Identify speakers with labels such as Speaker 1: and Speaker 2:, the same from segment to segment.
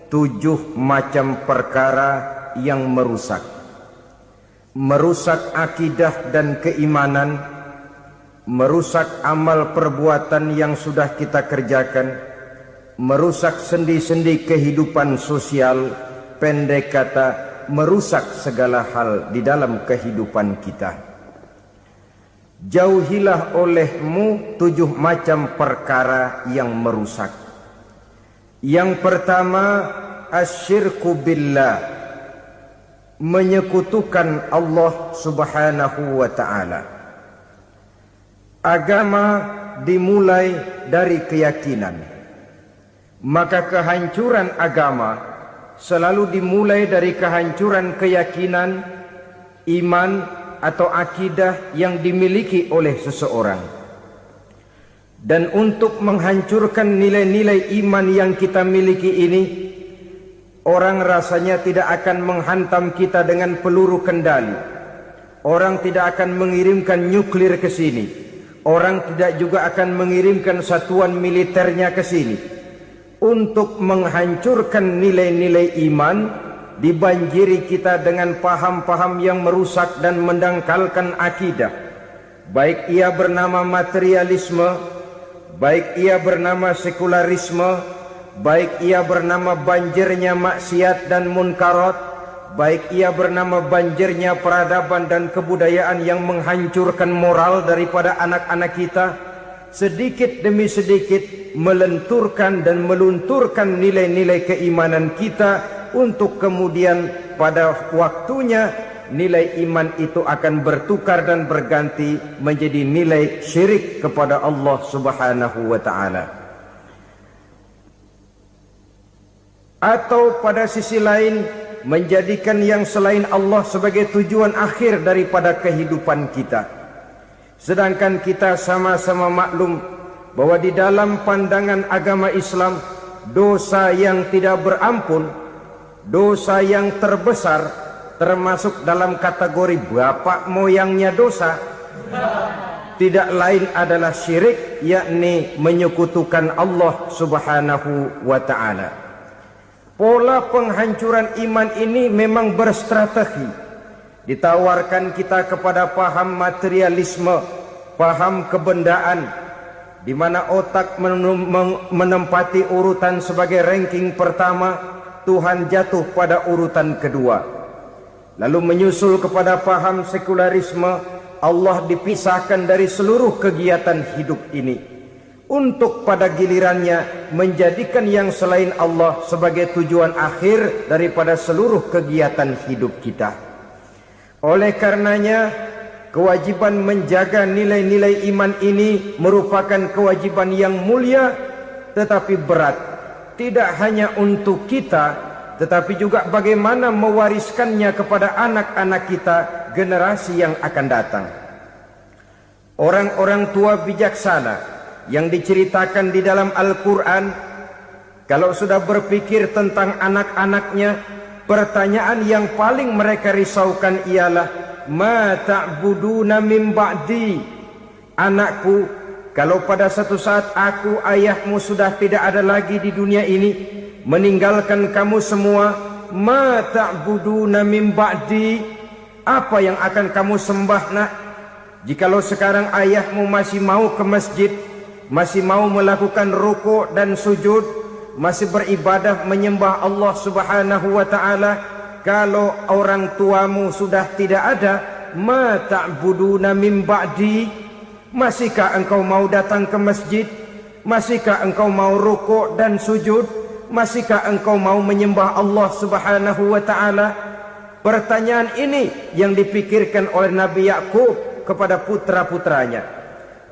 Speaker 1: 7 macam perkara yang merusak akidah dan keimanan, merusak amal perbuatan yang sudah kita kerjakan, merusak sendi-sendi kehidupan sosial, pendek kata merusak segala hal di dalam kehidupan kita. Jauhilah olehmu 7 macam perkara yang merusak. Yang pertama, asyirku billah, menyekutukan Allah subhanahu wa ta'ala. Agama dimulai dari keyakinan, maka kehancuran agama selalu dimulai dari kehancuran keyakinan, iman atau akidah yang dimiliki oleh seseorang. Dan untuk menghancurkan nilai-nilai iman yang kita miliki ini, orang rasanya tidak akan menghantam kita dengan peluru kendali. Orang tidak akan mengirimkan nuklir ke sini. Orang tidak juga akan mengirimkan satuan militernya ke sini. Untuk menghancurkan nilai-nilai iman, dibanjiri kita dengan paham-paham yang merusak dan mendangkalkan akidah. Baik ia bernama materialisme, baik ia bernama sekularisme, baik ia bernama banjirnya maksiat dan munkarat, baik ia bernama banjirnya peradaban dan kebudayaan yang menghancurkan moral daripada anak-anak kita, sedikit demi sedikit melenturkan dan melunturkan nilai-nilai keimanan kita, untuk kemudian pada waktunya nilai iman itu akan bertukar dan berganti menjadi nilai syirik kepada Allah subhanahu wa ta'ala. Atau pada sisi lain, menjadikan yang selain Allah sebagai tujuan akhir daripada kehidupan kita. Sedangkan kita sama-sama maklum bahwa di dalam pandangan agama Islam, dosa yang tidak berampun, dosa yang terbesar, termasuk dalam kategori bapak moyangnya dosa, tidak lain adalah syirik, yakni menyekutukan Allah subhanahu wa ta'ala. Pola penghancuran iman ini memang berstrategi. Ditawarkan kita kepada paham materialisme, paham kebendaan, di mana otak menempati urutan sebagai ranking pertama, Tuhan jatuh pada urutan kedua. Lalu menyusul kepada paham sekularisme, Allah dipisahkan dari seluruh kegiatan hidup ini, untuk pada gilirannya menjadikan yang selain Allah sebagai tujuan akhir daripada seluruh kegiatan hidup kita. Oleh karenanya, kewajiban menjaga nilai-nilai iman ini merupakan kewajiban yang mulia tetapi berat, tidak hanya untuk kita, tetapi juga bagaimana mewariskannya kepada anak-anak kita, generasi yang akan datang. Orang-orang tua bijaksana yang diceritakan di dalam Al-Quran, kalau sudah berpikir tentang anak-anaknya, pertanyaan yang paling mereka risaukan ialah, ma ta'buduna min ba'di. Anakku, kalau pada satu saat aku, ayahmu sudah tidak ada lagi di dunia ini, meninggalkan kamu semua, ma ta'buduna min ba'di, apa yang akan kamu sembah nak? Jikalau sekarang ayahmu masih mau ke masjid, masih mau melakukan rukuk dan sujud, masih beribadah menyembah Allah subhanahu wa ta'ala, kalau orang tuamu sudah tidak ada, ma ta'buduna min ba'di, masihkah engkau mau datang ke masjid? Masihkah engkau mau rukuk dan sujud? Masihkah engkau mau menyembah Allah subhanahu wa ta'ala? Pertanyaan ini yang dipikirkan oleh Nabi Yakub kepada putra-putranya.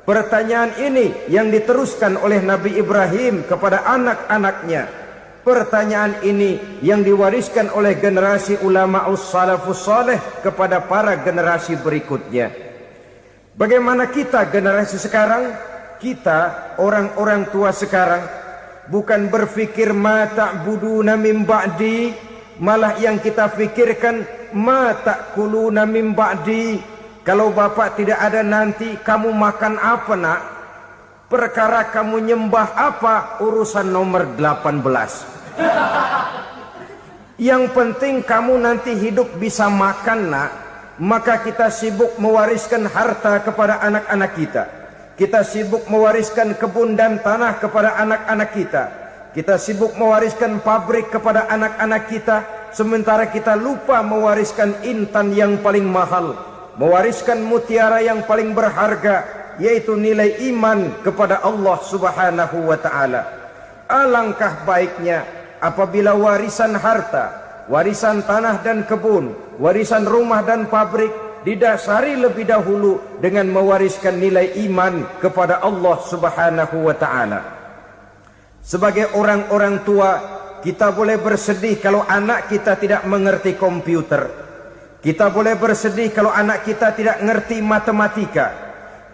Speaker 1: Pertanyaan ini yang diteruskan oleh Nabi Ibrahim kepada anak-anaknya. Pertanyaan ini yang diwariskan oleh generasi ulama salafus saleh kepada para generasi berikutnya. Bagaimana kita generasi sekarang? Kita orang-orang tua sekarang bukan berfikir ma ta'buduna min ba'di, malah yang kita fikirkan ma ta'kuluna min ba'di. Kalau bapak tidak ada nanti kamu makan apa nak? Perkara kamu nyembah apa? Urusan nomor 18. Yang penting kamu nanti hidup bisa makan, nak. Maka kita sibuk mewariskan harta kepada anak-anak kita. Kita sibuk mewariskan kebun dan tanah kepada anak-anak kita. Kita sibuk mewariskan pabrik kepada anak-anak kita. Sementara kita lupa mewariskan intan yang paling mahal, mewariskan mutiara yang paling berharga, yaitu nilai iman kepada Allah Subhanahu wa ta'ala. Alangkah baiknya apabila warisan harta, warisan tanah dan kebun, warisan rumah dan pabrik didasari lebih dahulu dengan mewariskan nilai iman kepada Allah Subhanahu wa ta'ala. Sebagai orang-orang tua, kita boleh bersedih kalau anak kita tidak mengerti komputer. Kita boleh bersedih kalau anak kita tidak mengerti matematika.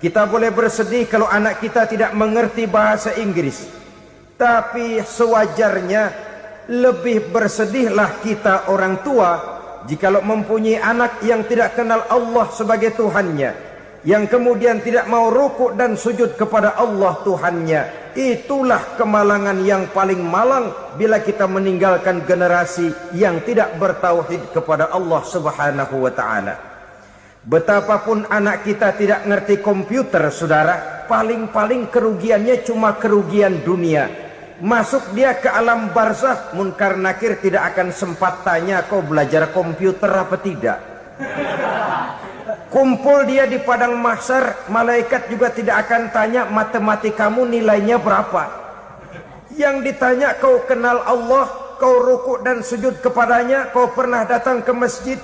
Speaker 1: Kita boleh bersedih kalau anak kita tidak mengerti bahasa Inggris. Tapi sewajarnya lebih bersedihlah kita orang tua jikalau mempunyai anak yang tidak kenal Allah sebagai Tuhannya, yang kemudian tidak mau rukuk dan sujud kepada Allah Tuhannya. Itulah kemalangan yang paling malang bila kita meninggalkan generasi yang tidak bertauhid kepada Allah Subhanahu wa ta'ala. Betapapun anak kita tidak ngerti komputer, saudara, paling-paling kerugiannya cuma kerugian dunia. Masuk dia ke alam barzakh, munkar nakir tidak akan sempat tanya kau belajar komputer apa tidak. Kumpul dia di padang mahsyar, malaikat juga tidak akan tanya matematikamu nilainya berapa. Yang ditanya kau kenal Allah, kau rukuk dan sujud kepadanya, kau pernah datang ke masjid.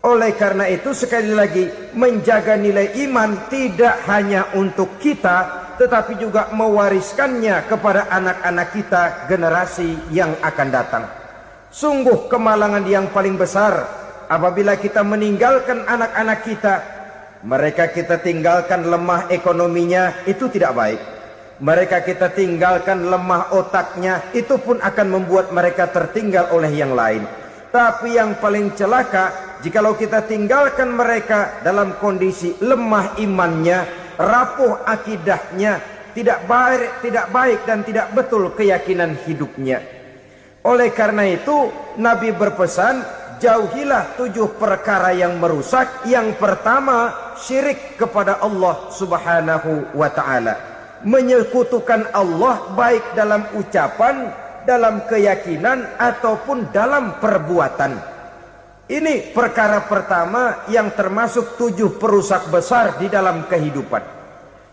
Speaker 1: Oleh karena itu sekali lagi, menjaga nilai iman tidak hanya untuk kita, tetapi juga mewariskannya kepada anak-anak kita generasi yang akan datang. Sungguh kemalangan yang paling besar apabila kita meninggalkan anak-anak kita. Mereka kita tinggalkan lemah ekonominya, itu tidak baik. Mereka kita tinggalkan lemah otaknya, itu pun akan membuat mereka tertinggal oleh yang lain. Tapi yang paling celaka, jikalau kita tinggalkan mereka dalam kondisi lemah imannya, rapuh akidahnya, tidak baik dan tidak betul keyakinan hidupnya. Oleh karena itu Nabi berpesan, jauhilah 7 perkara yang merusak. Yang pertama, syirik kepada Allah Subhanahu wa ta'ala. Menyekutukan Allah baik dalam ucapan, dalam keyakinan ataupun dalam perbuatan. Ini perkara pertama yang termasuk 7 perusak besar di dalam kehidupan.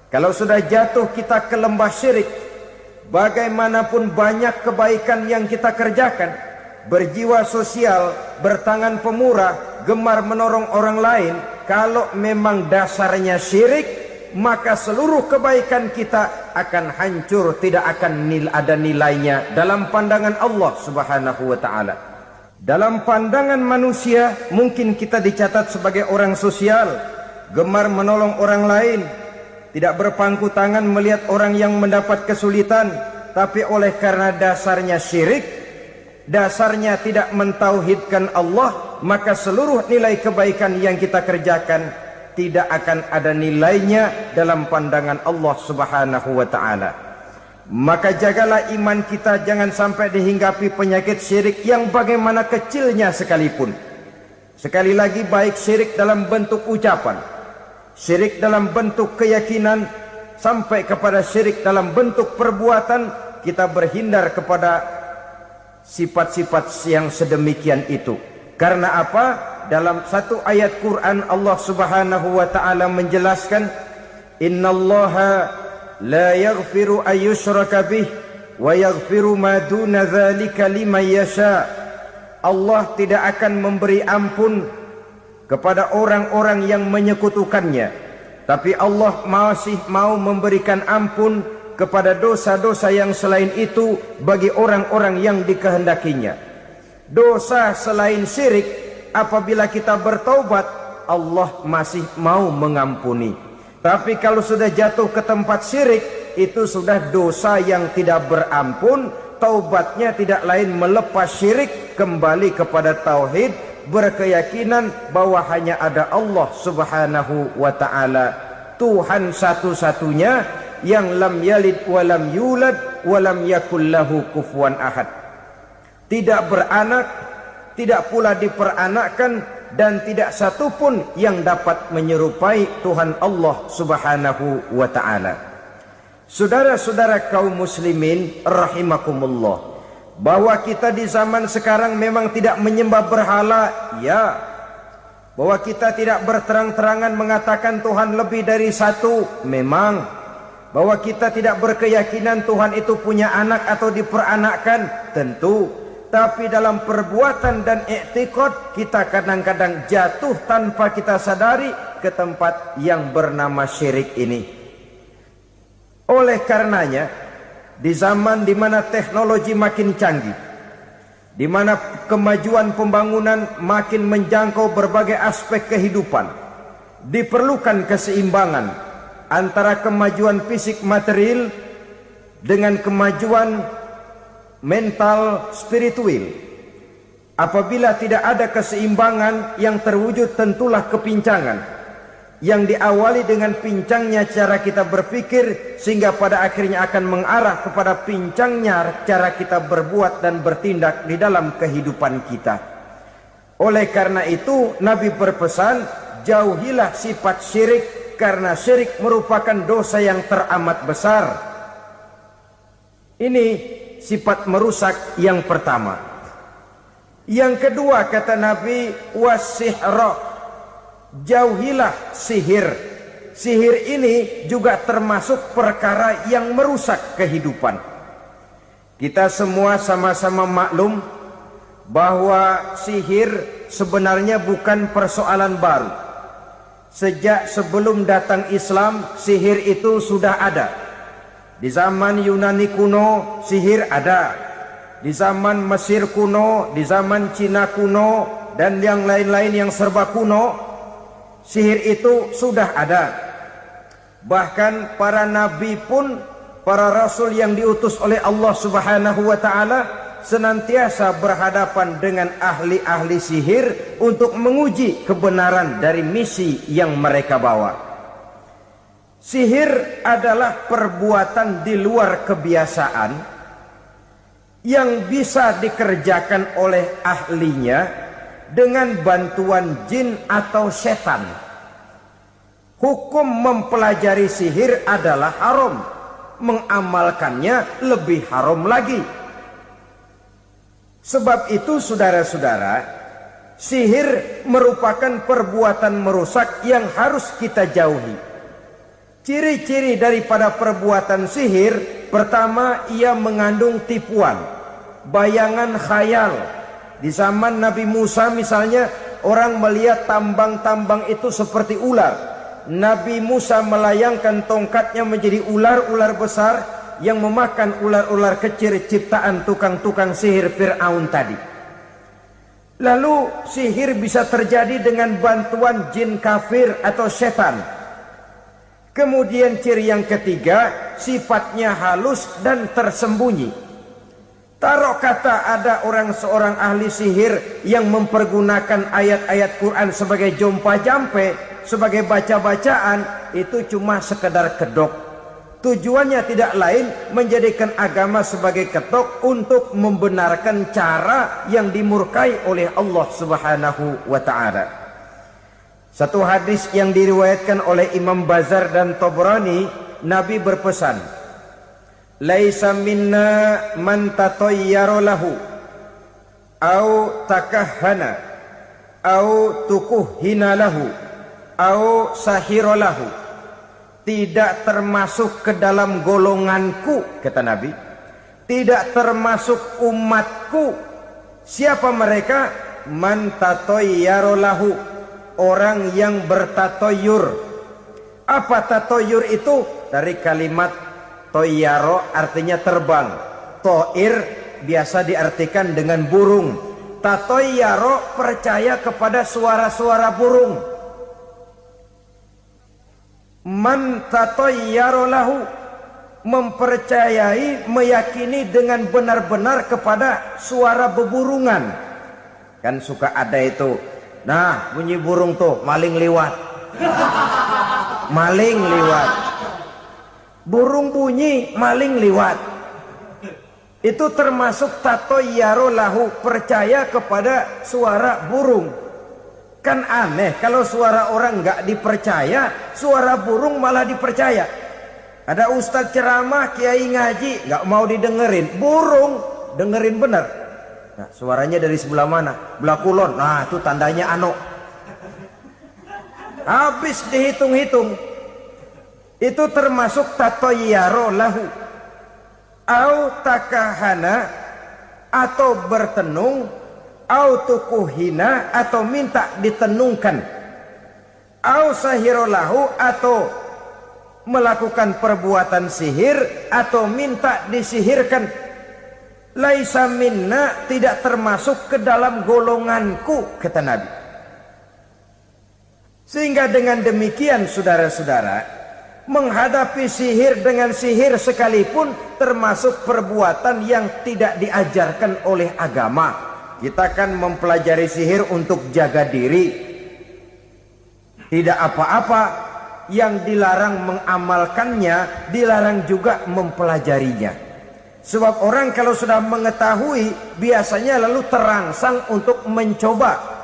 Speaker 1: Kalau sudah jatuh kita ke lembah syirik, bagaimanapun banyak kebaikan yang kita kerjakan, berjiwa sosial, bertangan pemurah, gemar menolong orang lain, kalau memang dasarnya syirik, maka seluruh kebaikan kita akan hancur, tidak akan ada nilainya dalam pandangan Allah Subhanahu wa ta'ala. Dalam pandangan manusia, mungkin kita dicatat sebagai orang sosial, gemar menolong orang lain, tidak berpangku tangan melihat orang yang mendapat kesulitan. Tapi oleh karena dasarnya syirik, dasarnya tidak mentauhidkan Allah, maka seluruh nilai kebaikan yang kita kerjakan tidak akan ada nilainya dalam pandangan Allah Subhanahu wa ta'ala. Maka jagalah iman kita jangan sampai dihinggapi penyakit syirik yang bagaimana kecilnya sekalipun. Sekali lagi, baik syirik dalam bentuk ucapan, syirik dalam bentuk keyakinan, sampai kepada syirik dalam bentuk perbuatan, kita berhindar kepada sifat-sifat yang sedemikian itu. Karena apa? Dalam satu ayat Quran Allah Subhanahu wa ta'ala menjelaskan, innallaha la yaghfiru ayyushraka bih wa yaghfiru ma duna dzalika liman yasha. Allah tidak akan memberi ampun kepada orang-orang yang menyekutukannya, tapi Allah masih mau memberikan ampun kepada dosa-dosa yang selain itu bagi orang-orang yang dikehendakinya. Dosa selain syirik, apabila kita bertaubat, Allah masih mau mengampuni. Tapi kalau sudah jatuh ke tempat syirik, itu sudah dosa yang tidak berampun. Taubatnya tidak lain melepas syirik, kembali kepada tauhid, berkeyakinan bahwa hanya ada Allah Subhanahu wa ta'ala, Tuhan satu-satunya, yang lam yalid walam yulad walam yakul lahu kufuwan ahad. tidak beranak, tidak pula diperanakkan, dan tidak satupun yang dapat menyerupai Tuhan Allah Subhanahu wa ta'ala. Saudara-saudara kaum muslimin rahimakumullah, bahwa kita di zaman sekarang memang tidak menyembah berhala, ya. Bahwa kita tidak berterang-terangan mengatakan Tuhan lebih dari satu, memang. Bahwa kita tidak berkeyakinan Tuhan itu punya anak atau diperanakkan, tentu. Tapi dalam perbuatan dan i'tiqad kita kadang-kadang jatuh tanpa kita sadari ke tempat yang bernama syirik ini. Oleh karenanya, di zaman di mana teknologi makin canggih, di mana kemajuan pembangunan makin menjangkau berbagai aspek kehidupan, diperlukan keseimbangan antara kemajuan fisik material dengan kemajuan mental spiritual. Apabila tidak ada keseimbangan, yang terwujud tentulah kepincangan, yang diawali dengan pincangnya cara kita berpikir, sehingga pada akhirnya akan mengarah kepada pincangnya cara kita berbuat dan bertindak di dalam kehidupan kita. Oleh karena itu Nabi berpesan, jauhilah sifat syirik, karena syirik merupakan dosa yang teramat besar. Ini sifat merusak yang pertama. Yang kedua kata Nabi, wasihra, jauhilah sihir. Sihir ini juga termasuk perkara yang merusak kehidupan. Kita semua sama-sama maklum bahwa sihir sebenarnya bukan persoalan baru. Sejak sebelum datang Islam, sihir itu sudah ada. Di zaman Yunani kuno, sihir ada. Di zaman Mesir kuno, di zaman Cina kuno, dan yang lain-lain yang serba kuno, sihir itu sudah ada. Bahkan para nabi pun, para rasul yang diutus oleh Allah Subhanahu wa ta'ala, senantiasa berhadapan dengan ahli-ahli sihir untuk menguji kebenaran dari misi yang mereka bawa. Sihir adalah perbuatan di luar kebiasaan yang bisa dikerjakan oleh ahlinya dengan bantuan jin atau setan. Hukum mempelajari sihir adalah haram, mengamalkannya lebih haram lagi. Sebab itu saudara-saudara, sihir merupakan perbuatan merusak yang harus kita jauhi. Ciri-ciri daripada perbuatan sihir, pertama, ia mengandung tipuan, bayangan khayal. Di zaman Nabi Musa misalnya, orang melihat tambang-tambang itu seperti ular. Nabi Musa melayangkan tongkatnya menjadi ular-ular besar yang memakan ular-ular kecil ciptaan tukang-tukang sihir Fir'aun tadi. Lalu sihir bisa terjadi dengan bantuan jin kafir atau setan. Kemudian ciri yang ketiga, sifatnya halus dan tersembunyi. Taruh kata ada seorang ahli sihir yang mempergunakan ayat-ayat Quran sebagai jompa-jampe, sebagai baca-bacaan, itu cuma sekedar kedok. Tujuannya tidak lain menjadikan agama sebagai ketok untuk membenarkan cara yang dimurkai oleh Allah Subhanahu wa ta'ala. Satu hadis yang diriwayatkan oleh Imam Bazar dan Tabrani, Nabi berpesan, laisa minna man tatayyara lahu au takahhana au tukuhhina lahu au sahira lahu. Tidak termasuk ke dalam golonganku, kata Nabi. Tidak termasuk umatku. Siapa mereka? Man tatayyara lahu, orang yang bertatoyur. Apa tatoyur itu? Dari kalimat toyaro, artinya terbang. Toir biasa diartikan dengan burung. Tatoyaro percaya kepada suara-suara burung. Man tatoyaro lahu, mempercayai, meyakini dengan benar-benar kepada suara beburungan. Kan suka ada itu, nah bunyi burung tuh, maling liwat. Maling liwat. Burung bunyi, maling liwat. Itu termasuk tatoyaro lahu, percaya kepada suara burung. Kan aneh kalau suara orang nggak dipercaya, suara burung malah dipercaya. Ada ustadz ceramah, kiai ngaji, nggak mau didengerin, burung dengerin bener. Nah, suaranya dari sebelah mana? Belah kulon. Nah, itu tandanya ano. Habis dihitung-hitung. Itu termasuk tatoyaro lahu. Au takahana, atau bertenung, au tukuhina, atau minta ditenungkan, au sahirolahu, atau melakukan perbuatan sihir, atau minta disihirkan. Laisa minna, tidak termasuk ke dalam golonganku, kata Nabi. Sehingga dengan demikian saudara-saudara, menghadapi sihir dengan sihir sekalipun termasuk perbuatan yang tidak diajarkan oleh agama. Kita kan mempelajari sihir untuk jaga diri. Tidak apa-apa, yang dilarang mengamalkannya, dilarang juga mempelajarinya. Sebab orang kalau sudah mengetahui, biasanya lalu terangsang untuk mencoba.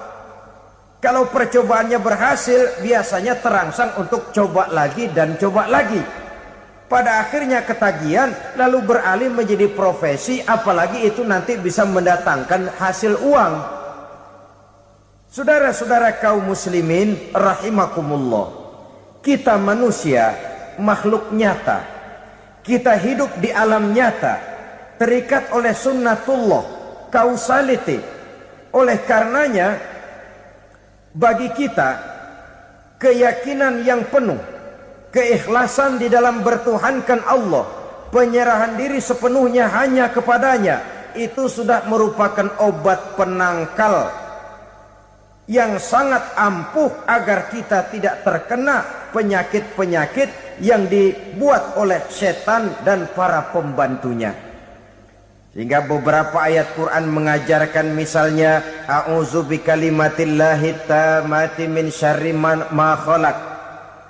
Speaker 1: Kalau percobaannya berhasil, biasanya terangsang untuk coba lagi dan coba lagi. Pada akhirnya ketagihan, lalu beralih menjadi profesi, apalagi itu nanti bisa mendatangkan hasil uang. Saudara-saudara kaum muslimin rahimakumullah, kita manusia makhluk nyata. Kita hidup di alam nyata, terikat oleh sunnatullah, causality. Oleh karenanya, bagi kita keyakinan yang penuh, keikhlasan di dalam bertuhankan Allah, penyerahan diri sepenuhnya hanya kepadanya, itu sudah merupakan obat penangkal yang sangat ampuh agar kita tidak terkena penyakit-penyakit yang dibuat oleh setan dan para pembantunya. Sehingga beberapa ayat Quran mengajarkan, misalnya a'udzu bikalimatillahi tammati min syarri ma khalaq,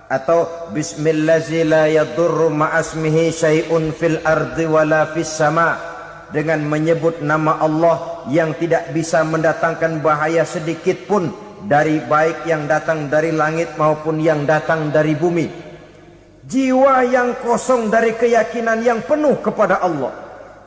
Speaker 1: atau bismillazi la yadurru ma'asmihi syai'un fil ardi wala fis sama, dengan menyebut nama Allah yang tidak bisa mendatangkan bahaya sedikit pun, dari baik yang datang dari langit maupun yang datang dari bumi. Jiwa yang kosong dari keyakinan yang penuh kepada Allah,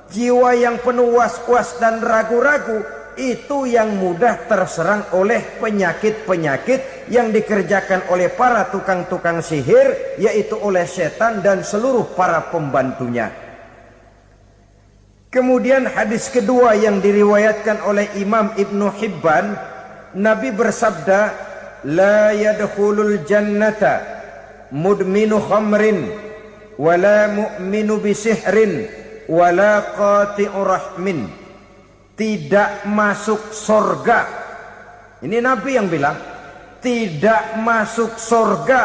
Speaker 1: jiwa yang penuh was-was dan ragu-ragu, itu yang mudah terserang oleh penyakit-penyakit yang dikerjakan oleh para tukang-tukang sihir, yaitu oleh setan dan seluruh para pembantunya. Kemudian hadis kedua yang diriwayatkan oleh Imam Ibnu Hibban, Nabi bersabda, la yadkhulul jannata mudminu khamrin wala mu'minu bisihrin wala qati'ur rahmin. Tidak masuk surga. Ini Nabi yang bilang, tidak masuk surga.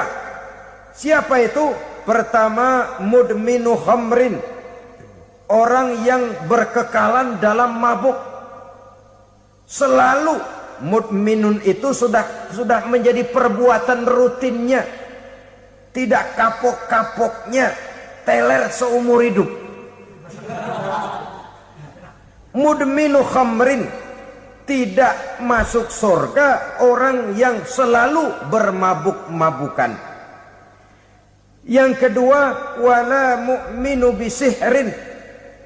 Speaker 1: Siapa itu? Pertama, mudminu khamrin, orang yang berkekalan dalam mabuk. Selalu mudminun itu sudah menjadi perbuatan rutinnya, tidak kapok-kapoknya, teler seumur hidup. Mudminu khamrin, tidak masuk surga orang yang selalu bermabuk-mabukan. Yang kedua, wala mu'minu bisihrin,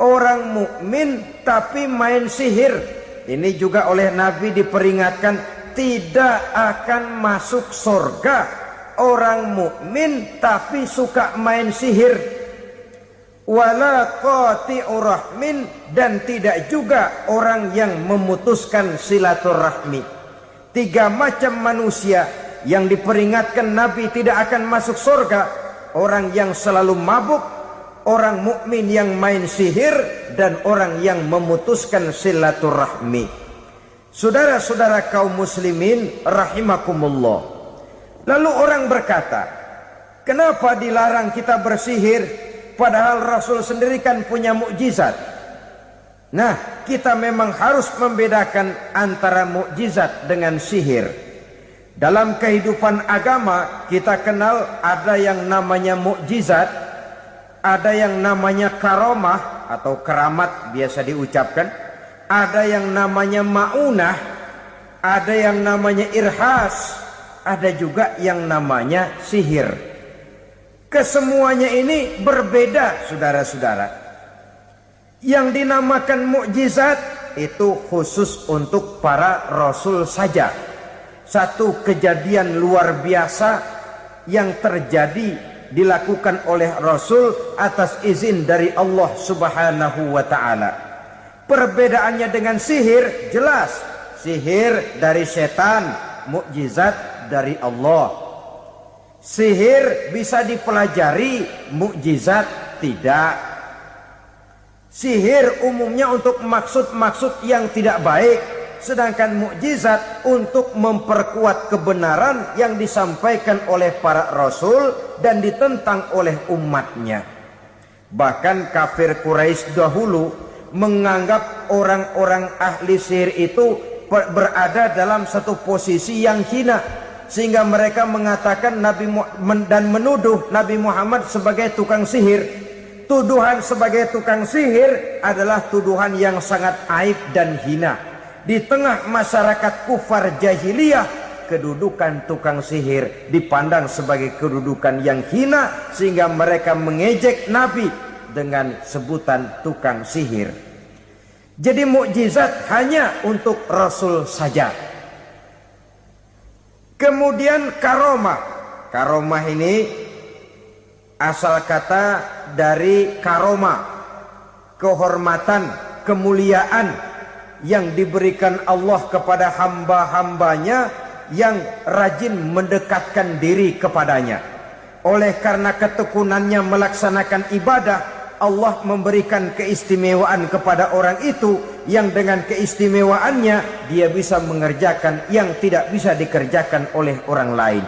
Speaker 1: orang mukmin tapi main sihir. Ini juga oleh Nabi diperingatkan, tidak akan masuk surga orang mukmin tapi suka main sihir. Wala qati'ur rahmin, dan tidak juga orang yang memutuskan silaturahmi. Tiga macam manusia yang diperingatkan Nabi tidak akan masuk surga: orang yang selalu mabuk, orang mukmin yang main sihir, dan orang yang memutuskan silaturahmi. Saudara-saudara kaum muslimin rahimakumullah. Lalu orang berkata, kenapa dilarang kita bersihir? Padahal Rasul sendiri kan punya mukjizat. Nah, kita memang harus membedakan antara mukjizat dengan sihir. Dalam kehidupan agama kita kenal ada yang namanya mukjizat, Ada yang namanya karomah atau keramat biasa diucapkan. Ada yang namanya ma'unah. Ada yang namanya irhas. Ada juga yang namanya sihir. Kesemuanya ini berbeda, saudara-saudara. Yang dinamakan mukjizat itu khusus untuk para rasul saja. Satu kejadian luar biasa yang terjadi dilakukan oleh Rasul atas izin dari Allah Subhanahu wa ta'ala. Perbedaannya dengan sihir jelas. Sihir dari setan, mukjizat dari Allah. Sihir bisa dipelajari, mukjizat tidak. Sihir umumnya untuk maksud-maksud yang tidak baik, sedangkan mukjizat untuk memperkuat kebenaran yang disampaikan oleh para rasul dan ditentang oleh umatnya. Bahkan kafir Quraisy dahulu menganggap orang-orang ahli sihir itu berada dalam satu posisi yang hina, sehingga mereka mengatakan dan menuduh Nabi Muhammad sebagai tukang sihir. Tuduhan sebagai tukang sihir adalah tuduhan yang sangat aib dan hina. Di tengah masyarakat kufar jahiliyah, kedudukan tukang sihir dipandang sebagai kedudukan yang hina, sehingga mereka mengejek Nabi dengan sebutan tukang sihir. Jadi mukjizat hanya untuk Rasul saja. Kemudian karomah. Karomah ini asal kata dari karoma, kehormatan, kemuliaan yang diberikan Allah kepada hamba-hambanya yang rajin mendekatkan diri kepadanya. Oleh karena ketekunannya melaksanakan ibadah, Allah memberikan keistimewaan kepada orang itu, yang dengan keistimewaannya dia bisa mengerjakan yang tidak bisa dikerjakan oleh orang lain.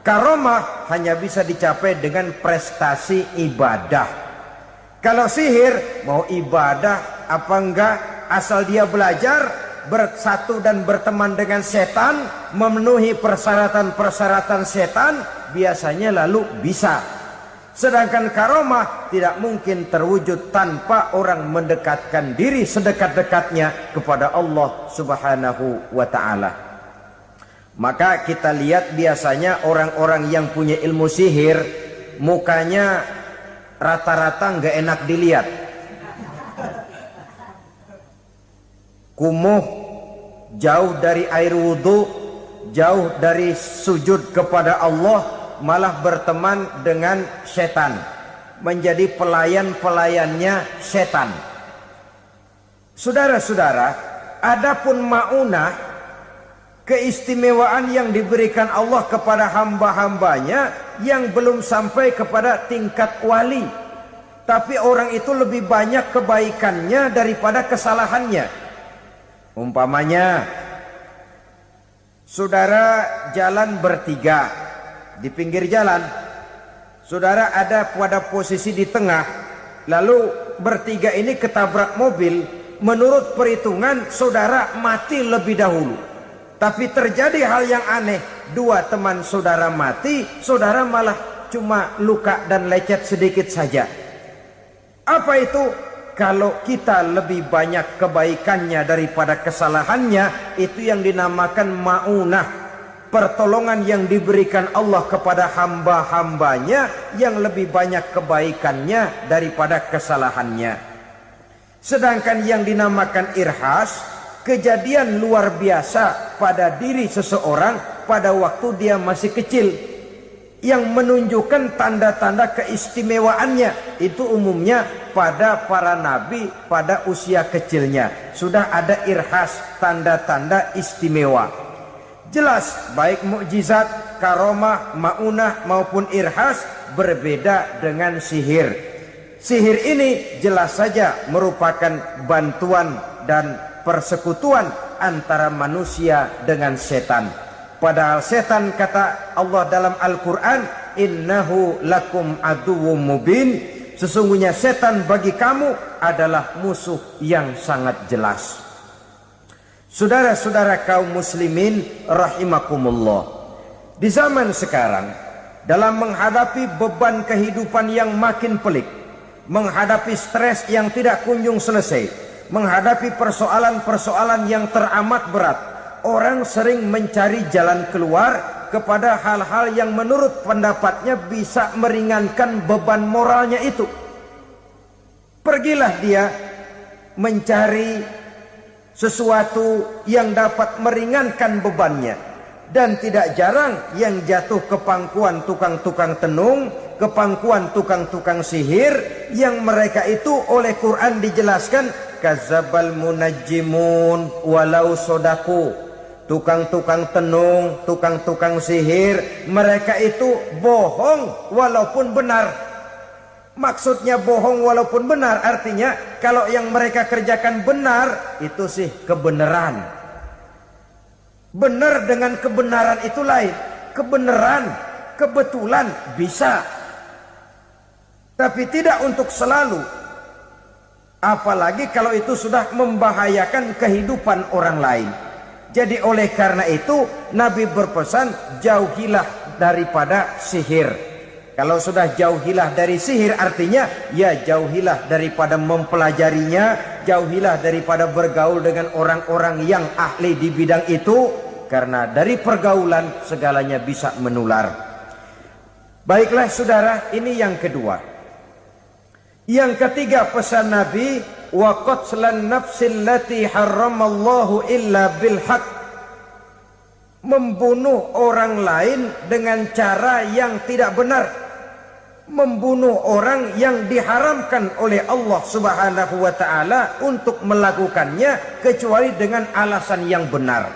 Speaker 1: Karomah hanya bisa dicapai dengan prestasi ibadah. Kalau sihir mau ibadah apa enggak, asal dia belajar, bersatu dan berteman dengan setan, memenuhi persyaratan-persyaratan setan, biasanya lalu bisa. Sedangkan karomah tidak mungkin terwujud tanpa orang mendekatkan diri sedekat-dekatnya kepada Allah Subhanahu wa ta'ala. Maka kita lihat biasanya orang-orang yang punya ilmu sihir, mukanya rata-rata nggak enak dilihat. Kumuh, jauh dari air wudhu, jauh dari sujud kepada Allah, malah berteman dengan setan, menjadi pelayan-pelayannya setan. Saudara-saudara, adapun ma'unah, keistimewaan yang diberikan Allah kepada hamba-hambanya yang belum sampai kepada tingkat wali, tapi orang itu lebih banyak kebaikannya daripada kesalahannya. Umpamanya, saudara jalan bertiga di pinggir jalan, saudara ada pada posisi di tengah, lalu bertiga ini ketabrak mobil. Menurut perhitungan saudara mati lebih dahulu, tapi terjadi hal yang aneh, dua teman saudara mati, saudara malah cuma luka dan lecet sedikit saja. Apa itu? Kalau kita lebih banyak kebaikannya daripada kesalahannya, itu yang dinamakan ma'unah, pertolongan yang diberikan Allah kepada hamba-hambanya yang lebih banyak kebaikannya daripada kesalahannya. Sedangkan yang dinamakan irhas, kejadian luar biasa pada diri seseorang pada waktu dia masih kecil, yang menunjukkan tanda-tanda keistimewaannya. Itu umumnya pada para nabi pada usia kecilnya sudah ada irhas, tanda-tanda istimewa. Jelas baik mukjizat, karomah, maunah maupun irhas berbeda dengan sihir. Sihir ini jelas saja merupakan bantuan dan persekutuan antara manusia dengan setan. Padahal setan, kata Allah dalam Al-Quran, innahu lakum aduwwum mubin, sesungguhnya setan bagi kamu adalah musuh yang sangat jelas. Saudara-saudara kaum muslimin rahimakumullah, di zaman sekarang dalam menghadapi beban kehidupan yang makin pelik, menghadapi stres yang tidak kunjung selesai, menghadapi persoalan-persoalan yang teramat berat, orang sering mencari jalan keluar kepada hal-hal yang menurut pendapatnya bisa meringankan beban moralnya itu. Pergilah dia mencari sesuatu yang dapat meringankan bebannya. Dan tidak jarang yang jatuh ke pangkuan tukang-tukang tenung, ke pangkuan tukang-tukang sihir, yang mereka itu oleh Quran dijelaskan kadzabal munajjimun walau sodaku. Tukang-tukang tenung, tukang-tukang sihir, mereka itu bohong walaupun benar. Maksudnya bohong walaupun benar artinya kalau yang mereka kerjakan benar itu sih kebenaran. Benar dengan kebenaran itu lain. Kebenaran, kebetulan bisa, tapi tidak untuk selalu. Apalagi kalau itu sudah membahayakan kehidupan orang lain. Jadi oleh karena itu Nabi berpesan jauhilah daripada sihir. Kalau sudah jauhilah dari sihir artinya ya jauhilah daripada mempelajarinya, jauhilah daripada bergaul dengan orang-orang yang ahli di bidang itu, karena dari pergaulan segalanya bisa menular. Baiklah saudara, ini yang kedua. Yang ketiga pesan Nabi, wa qatlan nafsil lati harramallahu illa bil haq. Membunuh orang lain dengan cara yang tidak benar. Membunuh orang yang diharamkan oleh Allah Subhanahu wa taala untuk melakukannya kecuali dengan alasan yang benar.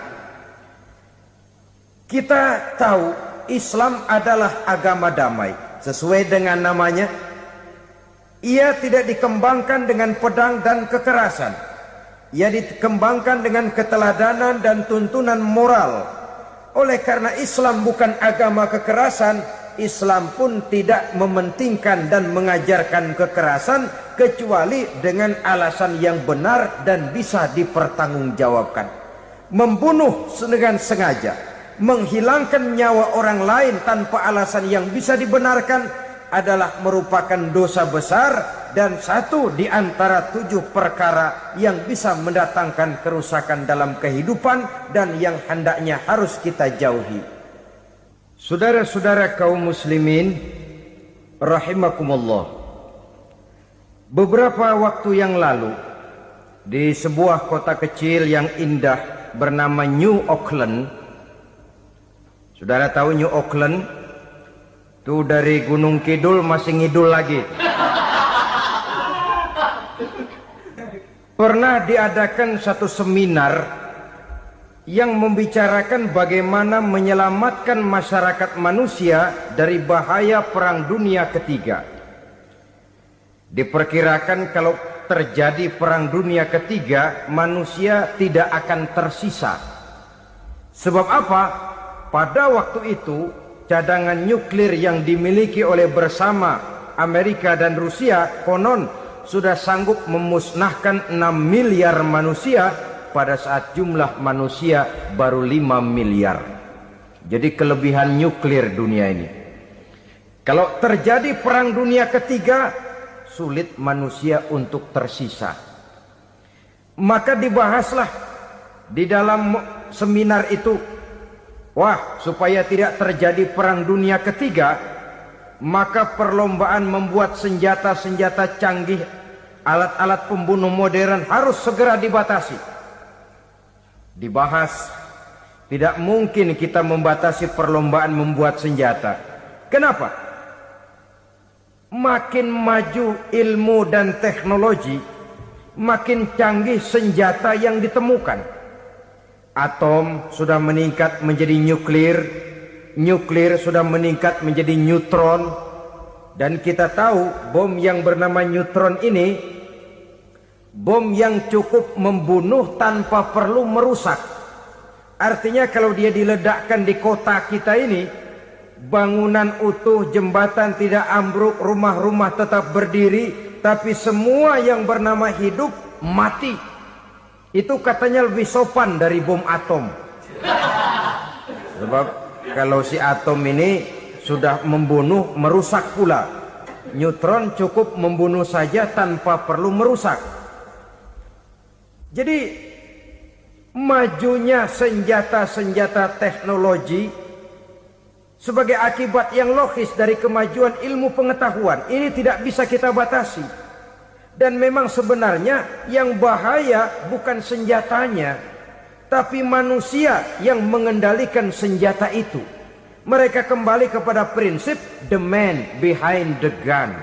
Speaker 1: Kita tahu Islam adalah agama damai. Sesuai dengan namanya, ia tidak dikembangkan dengan pedang dan kekerasan. Ia dikembangkan dengan keteladanan dan tuntunan moral. Oleh karena Islam bukan agama kekerasan, Islam pun tidak mementingkan dan mengajarkan kekerasan kecuali dengan alasan yang benar dan bisa dipertanggungjawabkan. Membunuh dengan sengaja, menghilangkan nyawa orang lain tanpa alasan yang bisa dibenarkan adalah merupakan dosa besar dan satu di antara 7 perkara yang bisa mendatangkan kerusakan dalam kehidupan dan yang hendaknya harus kita jauhi. Saudara-saudara kaum muslimin rahimakumullah, beberapa waktu yang lalu di sebuah kota kecil yang indah bernama New Auckland. Saudara tahu New Auckland? Itu dari Gunung Kidul masih ngidul lagi. Pernah diadakan satu seminar yang membicarakan bagaimana menyelamatkan masyarakat manusia dari bahaya Perang Dunia Ketiga. Diperkirakan kalau terjadi Perang Dunia Ketiga, manusia tidak akan tersisa. Sebab apa? Pada waktu itu, cadangan nuklir yang dimiliki oleh bersama Amerika dan Rusia konon sudah sanggup memusnahkan 6 miliar manusia pada saat jumlah manusia baru 5 miliar. Jadi kelebihan nuklir dunia ini. Kalau terjadi Perang Dunia Ketiga, sulit manusia untuk tersisa. Maka dibahaslah di dalam seminar itu, wah, supaya tidak terjadi Perang Dunia Ketiga, maka perlombaan membuat senjata-senjata canggih, alat-alat pembunuh modern harus segera dibatasi. Dibahas, tidak mungkin kita membatasi perlombaan membuat senjata. Kenapa? Makin maju ilmu dan teknologi, makin canggih senjata yang ditemukan. Atom sudah meningkat menjadi nuklir, nuklir sudah meningkat menjadi neutron, dan kita tahu bom yang bernama neutron ini bom yang cukup membunuh tanpa perlu merusak. Artinya kalau dia diledakkan di kota kita ini, bangunan utuh, jembatan tidak ambruk, rumah-rumah tetap berdiri, tapi semua yang bernama hidup mati. Itu katanya lebih sopan dari bom atom. Sebab kalau si atom ini sudah membunuh, merusak pula. Neutron cukup membunuh saja tanpa perlu merusak. Jadi majunya senjata-senjata teknologi sebagai akibat yang logis dari kemajuan ilmu pengetahuan ini tidak bisa kita batasi. Dan memang sebenarnya yang bahaya bukan senjatanya, tapi manusia yang mengendalikan senjata itu. Mereka kembali kepada prinsip the man behind the gun.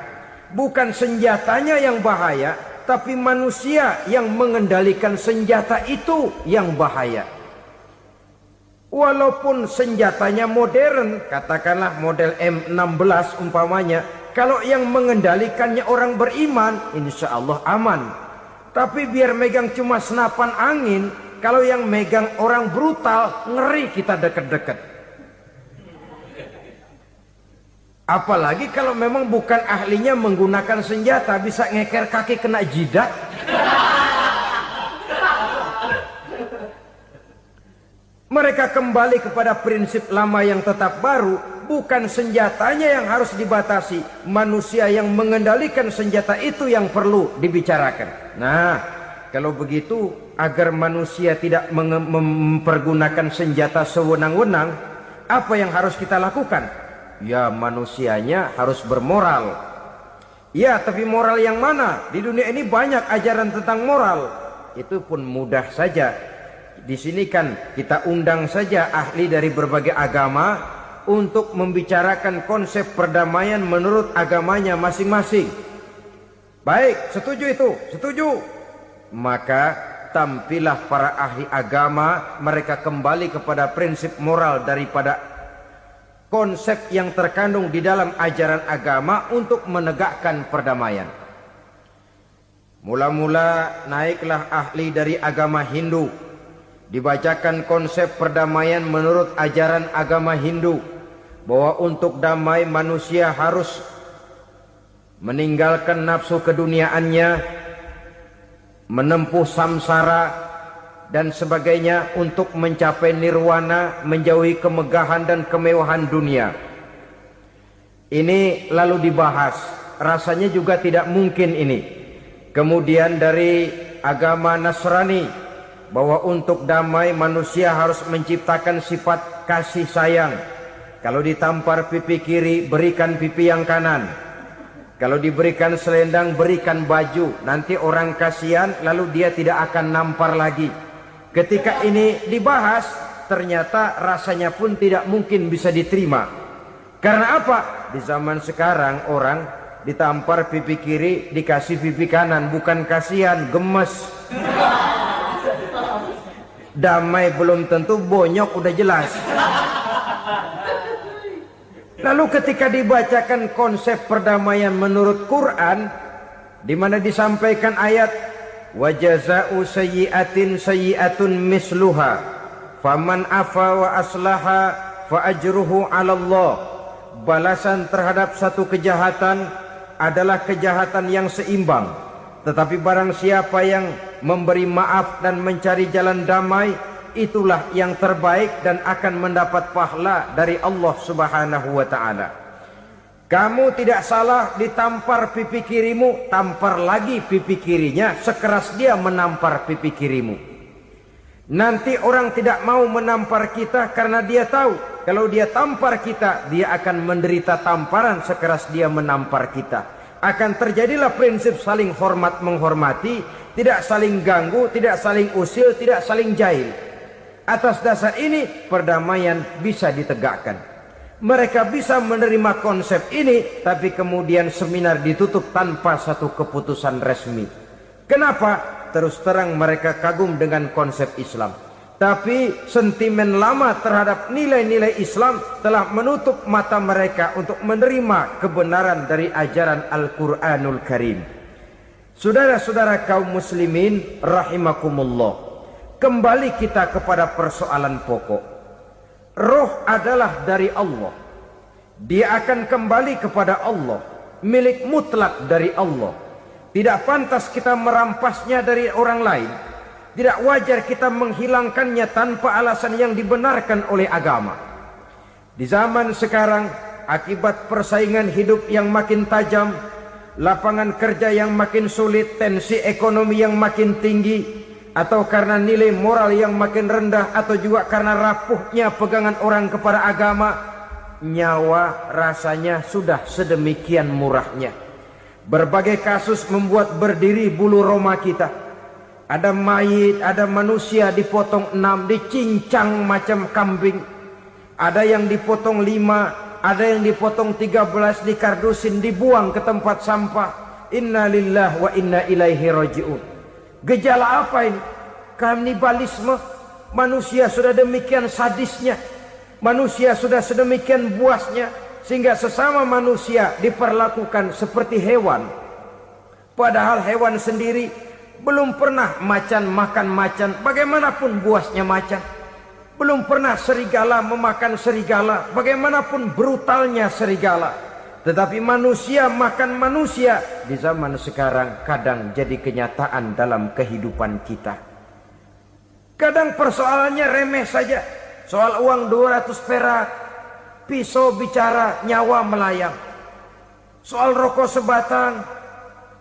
Speaker 1: Bukan senjatanya yang bahaya, tapi manusia yang mengendalikan senjata itu yang bahaya. Walaupun senjatanya modern, katakanlah model M16 umpamanya, kalau yang mengendalikannya orang beriman, insya Allah aman. Tapi biar megang cuma senapan angin, kalau yang megang orang brutal, ngeri kita deket-deket. Apalagi kalau memang bukan ahlinya menggunakan senjata, bisa ngeker kaki kena jidat. Mereka kembali kepada prinsip lama yang tetap baru. Bukan senjatanya yang harus dibatasi, manusia yang mengendalikan senjata itu yang perlu dibicarakan. Nah, kalau begitu, agar manusia tidak mempergunakan senjata sewenang-wenang, apa yang harus kita lakukan? Ya, manusianya harus bermoral. Ya, tapi moral yang mana? Di dunia ini banyak ajaran tentang moral. Itu pun mudah saja. Di sini kan kita undang saja ahli dari berbagai agama untuk membicarakan konsep perdamaian menurut agamanya masing-masing. Baik, setuju itu? Setuju. Maka tampillah para ahli agama, mereka kembali kepada prinsip moral daripada konsep yang terkandung di dalam ajaran agama untuk menegakkan perdamaian. Mula-mula naiklah ahli dari agama Hindu, dibacakan konsep perdamaian menurut ajaran agama Hindu, bahwa untuk damai manusia harus meninggalkan nafsu keduniaannya, menempuh samsara dan sebagainya untuk mencapai nirwana, menjauhi kemegahan dan kemewahan dunia. Ini lalu dibahas, rasanya juga tidak mungkin ini. Kemudian dari agama Nasrani, bahwa untuk damai manusia harus menciptakan sifat kasih sayang. Kalau ditampar pipi kiri, berikan pipi yang kanan. Kalau diberikan selendang, berikan baju. Nanti orang kasihan, lalu dia tidak akan nampar lagi. Ketika ini dibahas, ternyata rasanya pun tidak mungkin bisa diterima. Karena apa? Di zaman sekarang orang ditampar pipi kiri, dikasih pipi kanan. Bukan kasihan, gemes. Damai belum tentu, bonyok udah jelas. Lalu ketika dibacakan konsep perdamaian menurut Quran, di mana disampaikan ayat wa jazaa'u sayyi'atin sayyi'atun misluha faman afa wa aslaha fa ajruhu 'ala Allah. Balasan terhadap satu kejahatan adalah kejahatan yang seimbang, tetapi barang siapa yang memberi maaf dan mencari jalan damai, itulah yang terbaik dan akan mendapat pahala dari Allah Subhanahu wa ta'ala. Kamu tidak salah ditampar pipi kirimu, tampar lagi pipi kirinya sekeras dia menampar pipi kirimu. Nanti orang tidak mau menampar kita karena dia tahu kalau dia tampar kita, dia akan menderita tamparan sekeras dia menampar kita. Akan terjadilah prinsip saling hormat menghormati, tidak saling ganggu, tidak saling usil, tidak saling jahil. Atas dasar ini perdamaian bisa ditegakkan. Mereka bisa menerima konsep ini, tapi kemudian seminar ditutup tanpa satu keputusan resmi. Kenapa? Terus terang mereka kagum dengan konsep Islam, tapi sentimen lama terhadap nilai-nilai Islam telah menutup mata mereka untuk menerima kebenaran dari ajaran Al-Quranul Karim. Saudara-saudara kaum muslimin rahimakumullah, kembali kita kepada persoalan pokok. Roh adalah dari Allah. Dia akan kembali kepada Allah, milik mutlak dari Allah. Tidak pantas kita merampasnya dari orang lain. Tidak wajar kita menghilangkannya tanpa alasan yang dibenarkan oleh agama. Di zaman sekarang akibat persaingan hidup yang makin tajam, lapangan kerja yang makin sulit, tensi ekonomi yang makin tinggi, atau karena nilai moral yang makin rendah, atau juga karena rapuhnya pegangan orang kepada agama, nyawa rasanya sudah sedemikian murahnya. Berbagai kasus membuat berdiri bulu roma kita. Ada mayit, ada manusia dipotong 6, dicincang macam kambing. Ada yang dipotong 5, ada yang dipotong 13, dikardusin, dibuang ke tempat sampah. Inna lillahi wa inna ilaihi raji'un. Gejala apa ini? Kanibalisme. Manusia sudah demikian sadisnya, manusia sudah sedemikian buasnya, sehingga sesama manusia diperlakukan seperti hewan. Padahal hewan sendiri belum pernah macan makan macan, bagaimanapun buasnya macan. Belum pernah serigala memakan serigala, bagaimanapun brutalnya serigala. Tetapi manusia makan manusia di zaman sekarang kadang jadi kenyataan dalam kehidupan kita. Kadang persoalannya remeh saja. Soal uang 200 perak, pisau bicara, nyawa melayang. Soal rokok sebatang,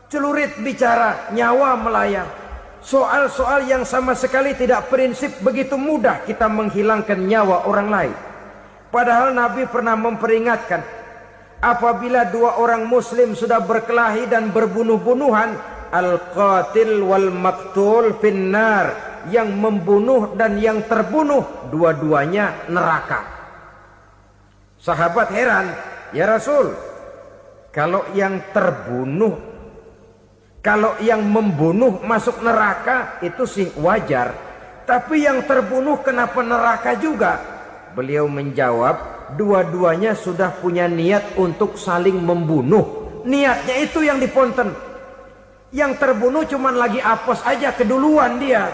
Speaker 1: celurit bicara, nyawa melayang. Soal-soal yang sama sekali tidak prinsip, begitu mudah kita menghilangkan nyawa orang lain. Padahal Nabi pernah memperingatkan, apabila dua orang muslim sudah berkelahi dan berbunuh-bunuhan, al-qatil wal maktul finnar, yang membunuh dan yang terbunuh dua-duanya neraka. Sahabat heran, ya Rasul, kalau yang membunuh masuk neraka itu sih wajar, tapi yang terbunuh kenapa neraka juga? Beliau menjawab, dua-duanya sudah punya niat untuk saling membunuh. Niatnya itu yang diponten. Yang terbunuh cuman lagi apes aja, keduluan dia.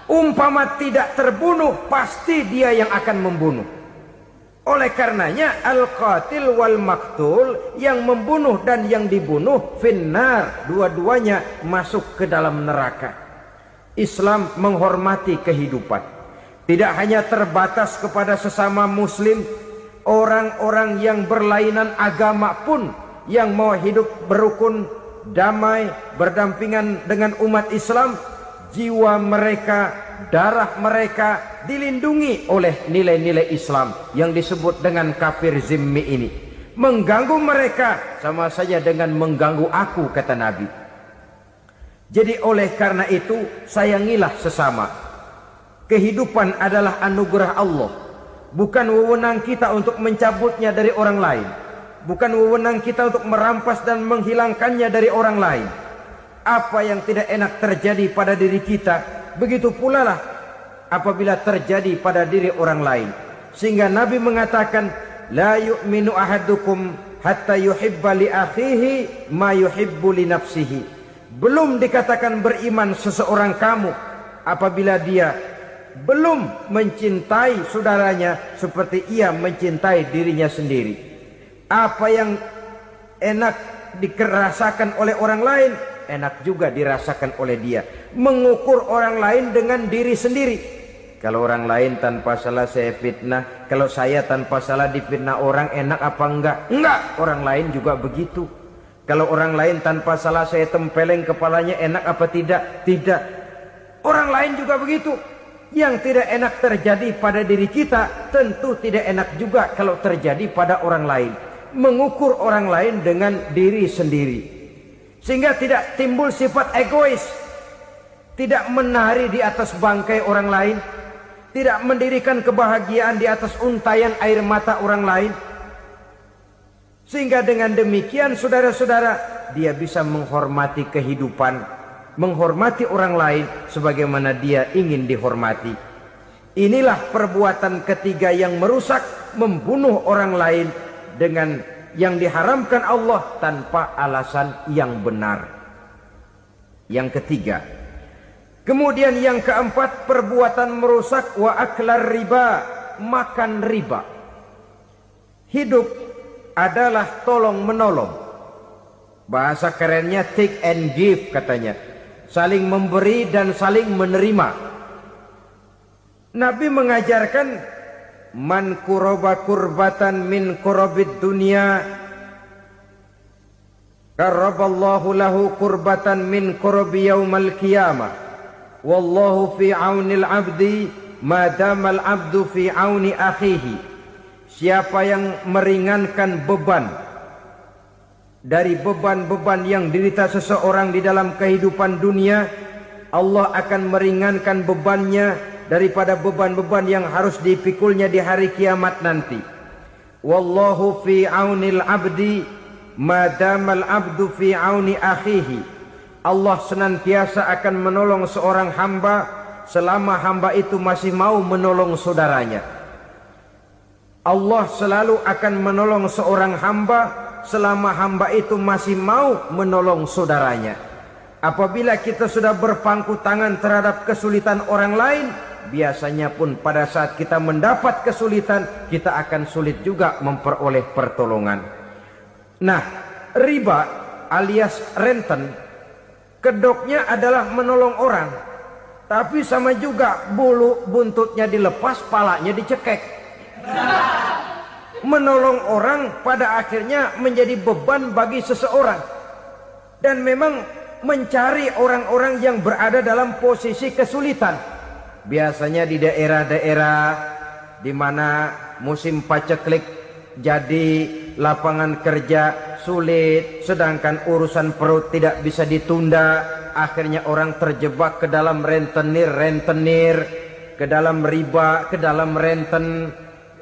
Speaker 1: Umpama tidak terbunuh, pasti dia yang akan membunuh. Oleh karenanya al-qatil wal maktul, yang membunuh dan yang dibunuh finnar, dua-duanya masuk ke dalam neraka. Islam menghormati kehidupan. Tidak hanya terbatas kepada sesama muslim, orang-orang yang berlainan agama pun yang mau hidup berukun, damai, berdampingan dengan umat Islam, jiwa mereka, darah mereka dilindungi oleh nilai-nilai Islam yang disebut dengan kafir zimmi ini. Mengganggu mereka sama saja dengan mengganggu aku, kata Nabi. Jadi oleh karena itu, sayangilah sesama. Kehidupan adalah anugerah Allah, bukan wewenang kita untuk mencabutnya dari orang lain, bukan wewenang kita untuk merampas dan menghilangkannya dari orang lain. Apa yang tidak enak terjadi pada diri kita, begitu pula lah apabila terjadi pada diri orang lain. Sehingga Nabi mengatakan, la yu'minu ahadukum hatta yuhibba li akhihi ma yuhibbu li nafsihi. Belum dikatakan beriman seseorang kamu apabila dia belum mencintai saudaranya seperti ia mencintai dirinya sendiri. Apa yang enak dirasakan oleh orang lain, enak juga dirasakan oleh dia. Mengukur orang lain dengan diri sendiri. Kalau orang lain tanpa salah saya fitnah, kalau saya tanpa salah difitnah orang, enak apa enggak? Enggak, orang lain juga begitu. Kalau orang lain tanpa salah saya tempeleng kepalanya, enak apa tidak? Tidak. Orang lain juga begitu. Yang tidak enak terjadi pada diri kita, tentu tidak enak juga kalau terjadi pada orang lain. Mengukur orang lain dengan diri sendiri, sehingga tidak timbul sifat egois, tidak menari di atas bangkai orang lain, tidak mendirikan kebahagiaan di atas untayan air mata orang lain. Sehingga dengan demikian saudara-saudara, dia bisa menghormati kehidupan, menghormati orang lain sebagaimana dia ingin dihormati. Inilah perbuatan ketiga yang merusak, membunuh orang lain dengan yang diharamkan Allah tanpa alasan yang benar. Yang ketiga. Kemudian yang keempat, perbuatan merusak wa aklar riba, makan riba. Hidup adalah tolong menolong. Bahasa kerennya take and give katanya. Saling memberi dan saling menerima. Nabi mengajarkan man kuraba kurbatan min kurabid dunya karaballahu lahu kurbatan min kurabi yaumal qiyamah. Wallahu fi aunil abdi madamal abdu fi auni akhihi. Siapa yang meringankan beban dari beban-beban yang dirita seseorang di dalam kehidupan dunia, Allah akan meringankan bebannya daripada beban-beban yang harus dipikulnya di hari kiamat nanti. Wallahu fi aunil abdi madamal abdu fi auni akhihi. Allah senantiasa akan menolong seorang hamba selama hamba itu masih mau menolong saudaranya. Allah selalu akan menolong seorang hamba selama hamba itu masih mau menolong saudaranya. Apabila kita sudah berpangku tangan terhadap kesulitan orang lain, biasanya pun pada saat kita mendapat kesulitan, kita akan sulit juga memperoleh pertolongan. Nah, riba alias renten, kedoknya adalah menolong orang, tapi sama juga bulu buntutnya dilepas, palanya dicekek. Menolong orang pada akhirnya menjadi beban bagi seseorang. Dan memang mencari orang-orang yang berada dalam posisi kesulitan. Biasanya di daerah-daerah di mana musim paceklik jadi lapangan kerja sulit, sedangkan urusan perut tidak bisa ditunda, akhirnya orang terjebak ke dalam rentenir, ke dalam riba, ke dalam renten,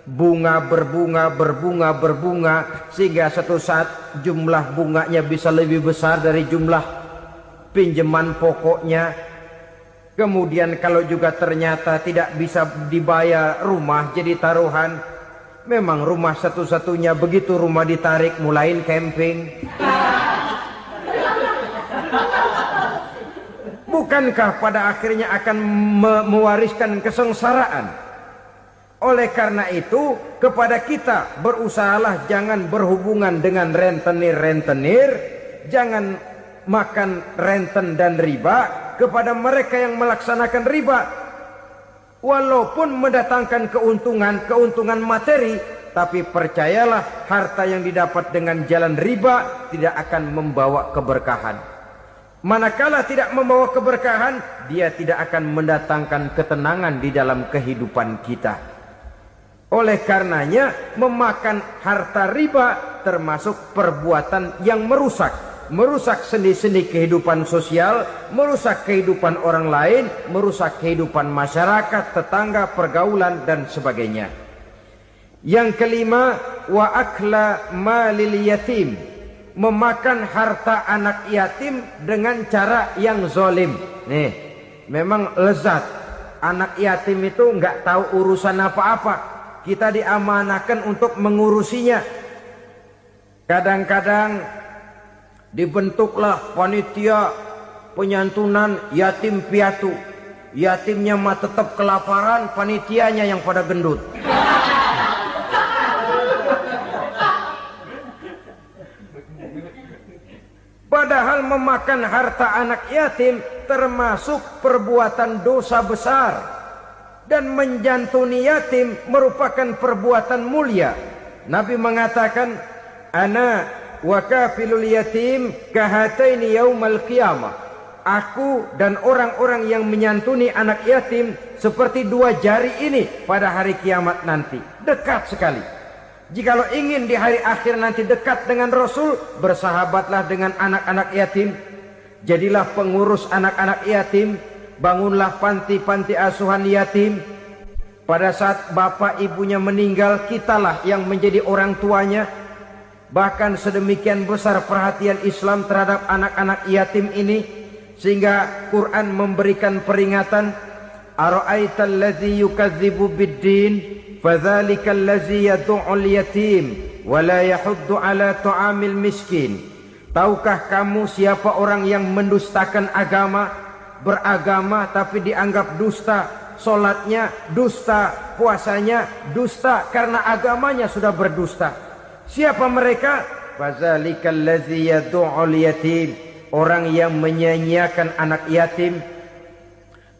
Speaker 1: bunga berbunga, sehingga satu saat jumlah bunganya bisa lebih besar dari jumlah pinjaman pokoknya. Kemudian kalau juga ternyata tidak bisa dibayar, rumah jadi taruhan. Memang rumah satu-satunya, begitu rumah ditarik mulain camping. Bukankah pada akhirnya akan mewariskan kesengsaraan? Oleh karena itu, kepada kita berusahalah jangan berhubungan dengan rentenir, jangan makan renten dan riba. Kepada mereka yang melaksanakan riba, walaupun mendatangkan keuntungan materi, tapi percayalah harta yang didapat dengan jalan riba tidak akan membawa keberkahan. Manakala tidak membawa keberkahan, dia tidak akan mendatangkan ketenangan di dalam kehidupan kita. Oleh karenanya, memakan harta riba termasuk perbuatan yang merusak sendi-sendi kehidupan sosial, merusak kehidupan orang lain, merusak kehidupan masyarakat, tetangga, pergaulan, dan sebagainya. Yang kelima, wa akla malil yatim, memakan harta anak yatim dengan cara yang zalim. Nih, memang lezat. Anak yatim itu nggak tahu urusan apa-apa. Kita diamanahkan untuk mengurusinya. Kadang-kadang dibentuklah panitia penyantunan yatim piatu. Yatimnya mah tetap kelaparan, panitianya yang pada gendut. Padahal memakan harta anak yatim termasuk perbuatan dosa besar. Dan menjantuni yatim merupakan perbuatan mulia. Nabi mengatakan, ana wa kafilul yatim kahataini yaumal qiyamah. Aku dan orang-orang yang menyantuni anak yatim seperti dua jari ini pada hari kiamat nanti. Dekat sekali. Jikalau ingin di hari akhir nanti dekat dengan Rasul, bersahabatlah dengan anak-anak yatim. Jadilah pengurus anak-anak yatim. Bangunlah panti-panti asuhan yatim. Pada saat bapak ibunya meninggal, kitalah yang menjadi orang tuanya. Bahkan sedemikian besar perhatian Islam terhadap anak-anak yatim ini, sehingga Quran memberikan peringatan, ara'aital ladzi yukadzibu bid-din fadzalikal ladzi yad'ul yatim wa la yahuddu ala ta'amil miskin. Tahukah kamu siapa orang yang mendustakan agama, beragama tapi dianggap dusta, solatnya dusta, puasanya dusta karena agamanya sudah berdusta. Siapa mereka? Fazalikal ladzi yad'ul yatim, orang yang menyia-nyiakan anak yatim,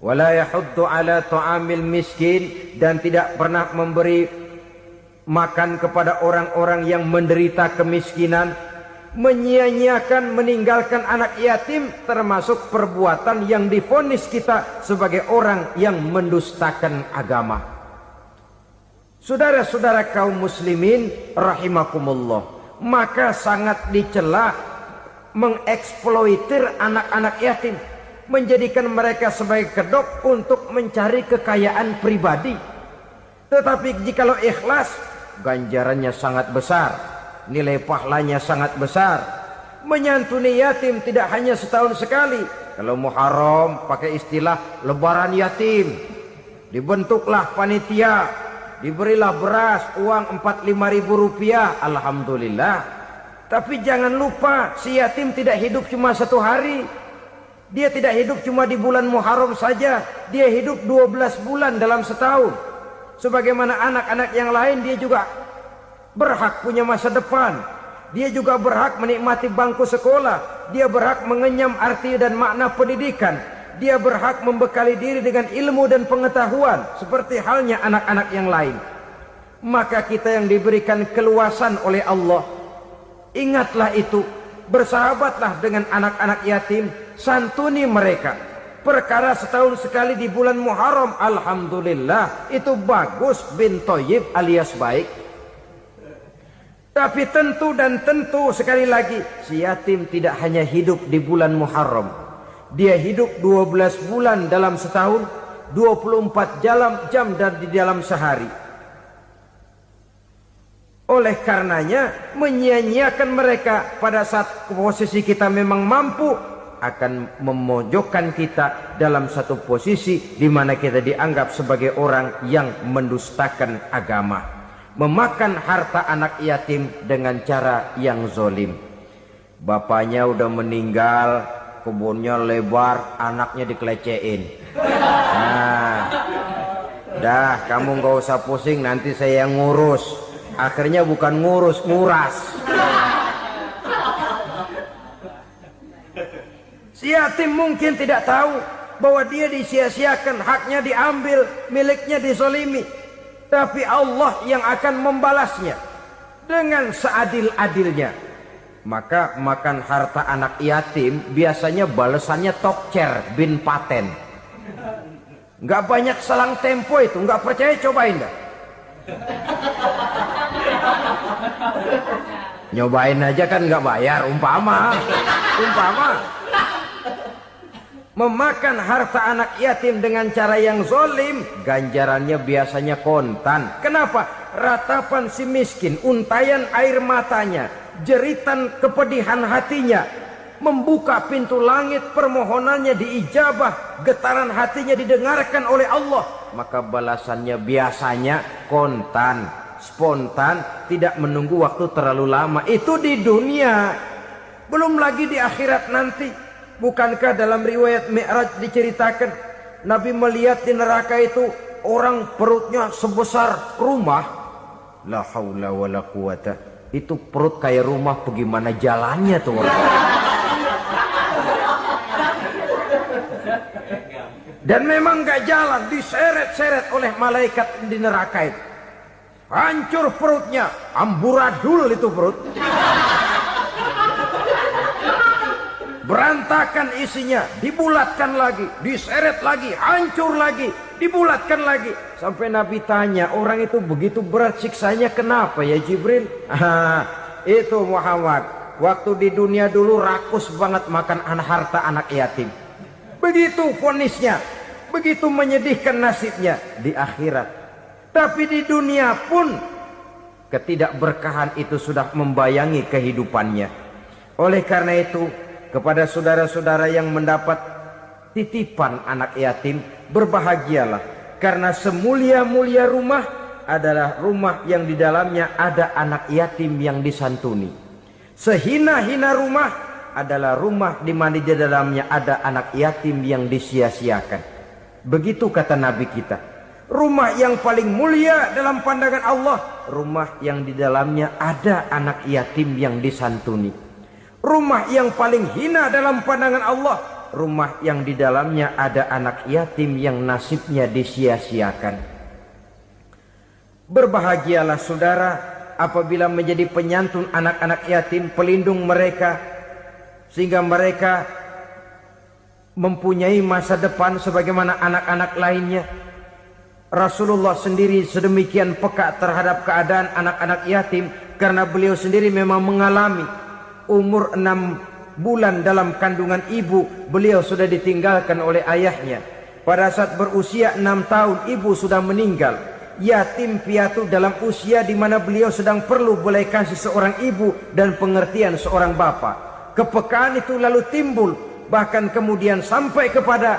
Speaker 1: wala yahuddu ala ta'amil miskin, dan tidak pernah memberi makan kepada orang-orang yang menderita kemiskinan, menyia-nyiakan, meninggalkan anak yatim, termasuk perbuatan yang divonis kita sebagai orang yang mendustakan agama. Saudara-saudara kaum muslimin rahimakumullah, maka sangat dicela mengeksploitir anak-anak yatim, menjadikan mereka sebagai kedok untuk mencari kekayaan pribadi. Tetapi jikalau ikhlas, ganjarannya sangat besar, nilai pahalanya sangat besar. Menyantuni yatim tidak hanya setahun sekali. Kalau Muharram pakai istilah lebaran yatim, dibentuklah panitia, diberilah beras, uang 45.000 rupiah, alhamdulillah. Tapi jangan lupa, si yatim tidak hidup cuma satu hari. Dia tidak hidup cuma di bulan Muharram saja, dia hidup 12 bulan dalam setahun. Sebagaimana anak-anak yang lain, dia juga berhak punya masa depan. Dia juga berhak menikmati bangku sekolah. Dia berhak mengenyam arti dan makna pendidikan. Dia berhak membekali diri dengan ilmu dan pengetahuan, seperti halnya anak-anak yang lain. Maka kita yang diberikan keluasan oleh Allah, ingatlah itu, bersahabatlah dengan anak-anak yatim, santuni mereka. Perkara setahun sekali di bulan Muharram, alhamdulillah, itu bagus, bin Thayyib alias baik. Tapi tentu dan tentu sekali lagi, si yatim tidak hanya hidup di bulan Muharram. Dia hidup 12 bulan dalam setahun, 24 jam dan di dalam sehari. Oleh karenanya, menyia-nyiakan mereka pada saat posisi kita memang mampu, akan memojokkan kita dalam satu posisi di mana kita dianggap sebagai orang yang mendustakan agama, memakan harta anak yatim dengan cara yang zolim. Bapaknya udah meninggal, kebunnya lebar, anaknya dikelecehin. Nah, dah kamu gak usah pusing, nanti saya yang ngurus. Akhirnya bukan ngurus, nguras. Si yatim mungkin tidak tahu bahwa dia disia-siakan, haknya diambil, miliknya dizolimi. Tapi Allah yang akan membalasnya dengan seadil-adilnya. Maka makan harta anak yatim biasanya balasannya tokcer bin paten. Nggak banyak selang tempo itu, nggak percaya cobain dah. Nyobain aja kan nggak bayar, umpama. Memakan harta anak yatim dengan cara yang zolim, ganjarannya biasanya kontan. Kenapa? Ratapan si miskin, untayan air matanya, jeritan kepedihan hatinya, membuka pintu langit, permohonannya diijabah, getaran hatinya didengarkan oleh Allah. Maka balasannya biasanya kontan, spontan, tidak menunggu waktu terlalu lama. Itu di dunia, belum lagi di akhirat nanti. Bukankah dalam riwayat Mi'raj diceritakan Nabi melihat di neraka itu orang perutnya sebesar rumah. La haula wala quwata. Itu perut kayak rumah, bagaimana jalannya tuh orang. Dan memang gak jalan, diseret-seret oleh malaikat di neraka itu. Hancur perutnya, amburadul itu perut. Berantakan isinya, dibulatkan lagi, diseret lagi, hancur lagi, dibulatkan lagi. Sampai Nabi tanya, orang itu begitu berat siksanya kenapa ya Jibril? Itu Muhammad, waktu di dunia dulu rakus banget makan harta anak yatim. Begitu vonisnya, begitu menyedihkan nasibnya di akhirat. Tapi di dunia pun ketidakberkahan itu sudah membayangi kehidupannya. Oleh karena itu, kepada saudara-saudara yang mendapat titipan anak yatim, berbahagialah, karena semulia-mulia rumah adalah rumah yang di dalamnya ada anak yatim yang disantuni. Sehina-hina rumah adalah rumah di mana di dalamnya ada anak yatim yang disia-siakan. Begitu kata Nabi kita. Rumah yang paling mulia dalam pandangan Allah, rumah yang di dalamnya ada anak yatim yang disantuni. Rumah yang paling hina dalam pandangan Allah, rumah yang di dalamnya ada anak yatim yang nasibnya disia-siakan. Berbahagialah saudara apabila menjadi penyantun anak-anak yatim, pelindung mereka, sehingga mereka mempunyai masa depan sebagaimana anak-anak lainnya. Rasulullah sendiri sedemikian peka terhadap keadaan anak-anak yatim karena beliau sendiri memang mengalami umur 6 bulan dalam kandungan ibu, beliau sudah ditinggalkan oleh ayahnya. Pada saat berusia 6 tahun ibu sudah meninggal. Yatim piatu dalam usia di mana beliau sedang perlu belas kasih seorang ibu dan pengertian seorang bapa. Kepekaan itu lalu timbul, bahkan kemudian sampai kepada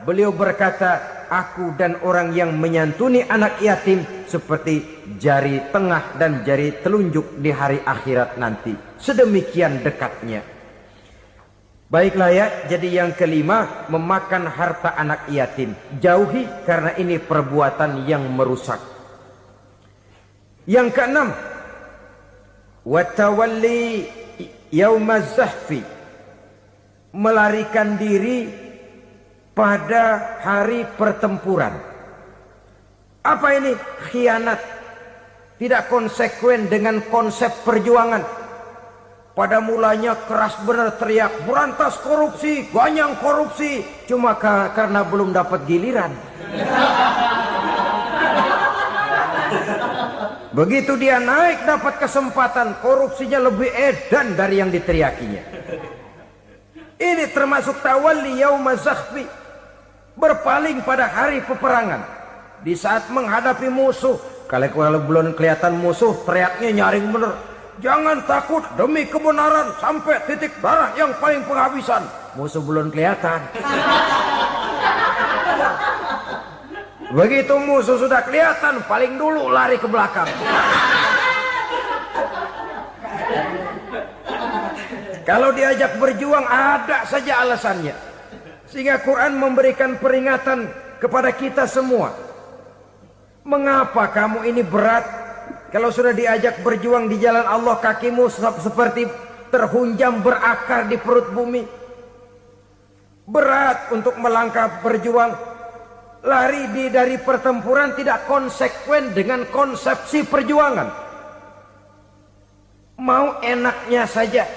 Speaker 1: beliau berkata, aku dan orang yang menyantuni anak yatim seperti jari tengah dan jari telunjuk di hari akhirat nanti. Sedemikian dekatnya. Baiklah ya, jadi yang kelima, memakan harta anak yatim. Jauhi karena ini perbuatan yang merusak. Yang keenam, watawalli yaumaz zahfi, melarikan diri pada hari pertempuran. Apa ini? Khianat. Tidak konsekuen dengan konsep perjuangan. Pada mulanya keras benar teriak, berantas korupsi, ganyang korupsi. Cuma karena belum dapat giliran. Begitu dia naik dapat kesempatan, korupsinya lebih edan dari yang diteriakinya. Ini termasuk tawalli yaumaz zahfi, berpaling pada hari peperangan. Di saat menghadapi musuh, kalau belum kelihatan musuh, teriaknya nyaring bener. Jangan takut demi kebenaran sampai titik darah yang paling penghabisan. Musuh belum kelihatan. Begitu musuh sudah kelihatan, paling dulu lari ke belakang. Kalau diajak berjuang ada saja alasannya. Sehingga Quran memberikan peringatan kepada kita semua. Mengapa kamu ini berat? Kalau sudah diajak berjuang di jalan Allah, kakimu seperti terhunjam berakar di perut bumi. Berat untuk melangkah berjuang. Lari dari pertempuran tidak konsekuen dengan konsepsi perjuangan. Mau enaknya saja.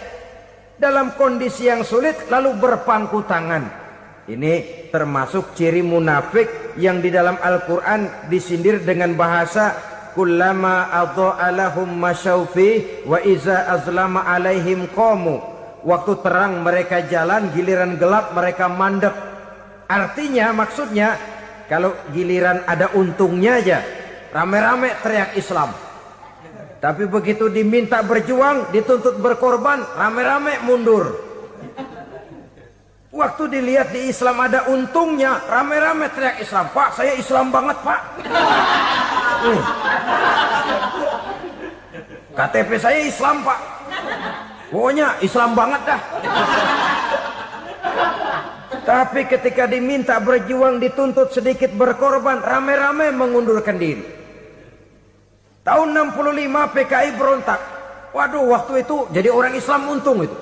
Speaker 1: Dalam kondisi yang sulit lalu berpangku tangan. Ini termasuk ciri munafik yang di dalam Al-Quran disindir dengan bahasa kullama adha'a lahum masyaufi wa iza azlama alaihim qamu. Waktu terang mereka jalan, giliran gelap mereka mandek. Artinya, maksudnya kalau giliran ada untungnya aja rame-rame teriak Islam. Tapi begitu diminta berjuang, dituntut berkorban, rame-rame mundur. Waktu dilihat di Islam ada untungnya, rame-rame teriak Islam. Pak, saya Islam banget, Pak. KTP saya Islam, Pak. Pokoknya Islam banget dah. Tapi ketika diminta berjuang, dituntut sedikit berkorban, rame-rame mengundurkan diri. Tahun 65 PKI berontak. Waduh, waktu itu jadi orang Islam untung itu.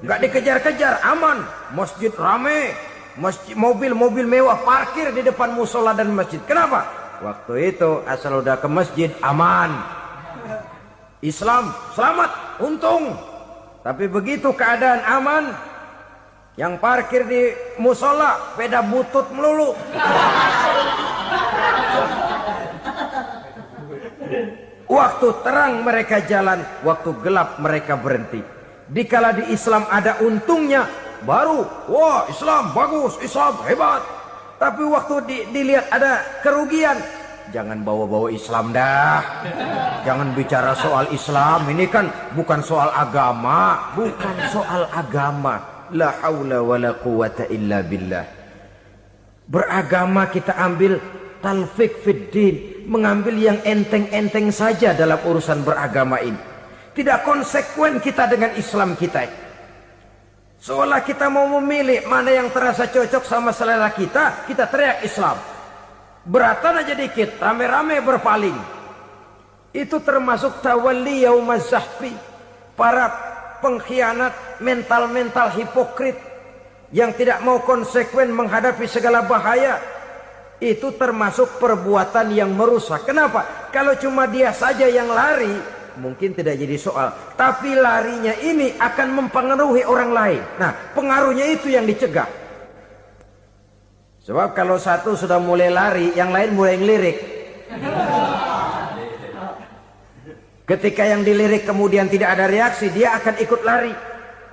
Speaker 1: Nggak dikejar-kejar, aman. Masjid rame, masjid, mobil-mobil mewah parkir di depan musola dan masjid. Kenapa? Waktu itu asal udah ke masjid aman. Islam selamat, untung. Tapi begitu keadaan aman, yang parkir di musola sepeda butut melulu. Waktu terang mereka jalan, waktu gelap mereka berhenti. Dikala di Islam ada untungnya, baru wah Islam bagus, Islam hebat. Tapi waktu dilihat ada kerugian, jangan bawa-bawa Islam dah. Jangan bicara soal Islam, ini kan bukan soal agama. Bukan soal agama. La haula wa la quwata illa billah. Beragama kita ambil talfik fid din, mengambil yang enteng-enteng saja dalam urusan beragama ini. Tidak konsekuen kita dengan Islam kita. Seolah kita mau memilih mana yang terasa cocok sama selera kita, kita teriak Islam. Beratan aja dikit, rame-rame berpaling. Itu termasuk tawalli yaumaz zahfi. Para pengkhianat, mental-mental hipokrit yang tidak mau konsekuen menghadapi segala bahaya. Itu termasuk perbuatan yang merusak. Kenapa? Kalau cuma dia saja yang lari, mungkin tidak jadi soal. Tapi larinya ini akan mempengaruhi orang lain. Nah, pengaruhnya itu yang dicegah. Sebab kalau satu sudah mulai lari, yang lain mulai ngelirik. Ketika yang dilirik kemudian tidak ada reaksi, dia akan ikut lari.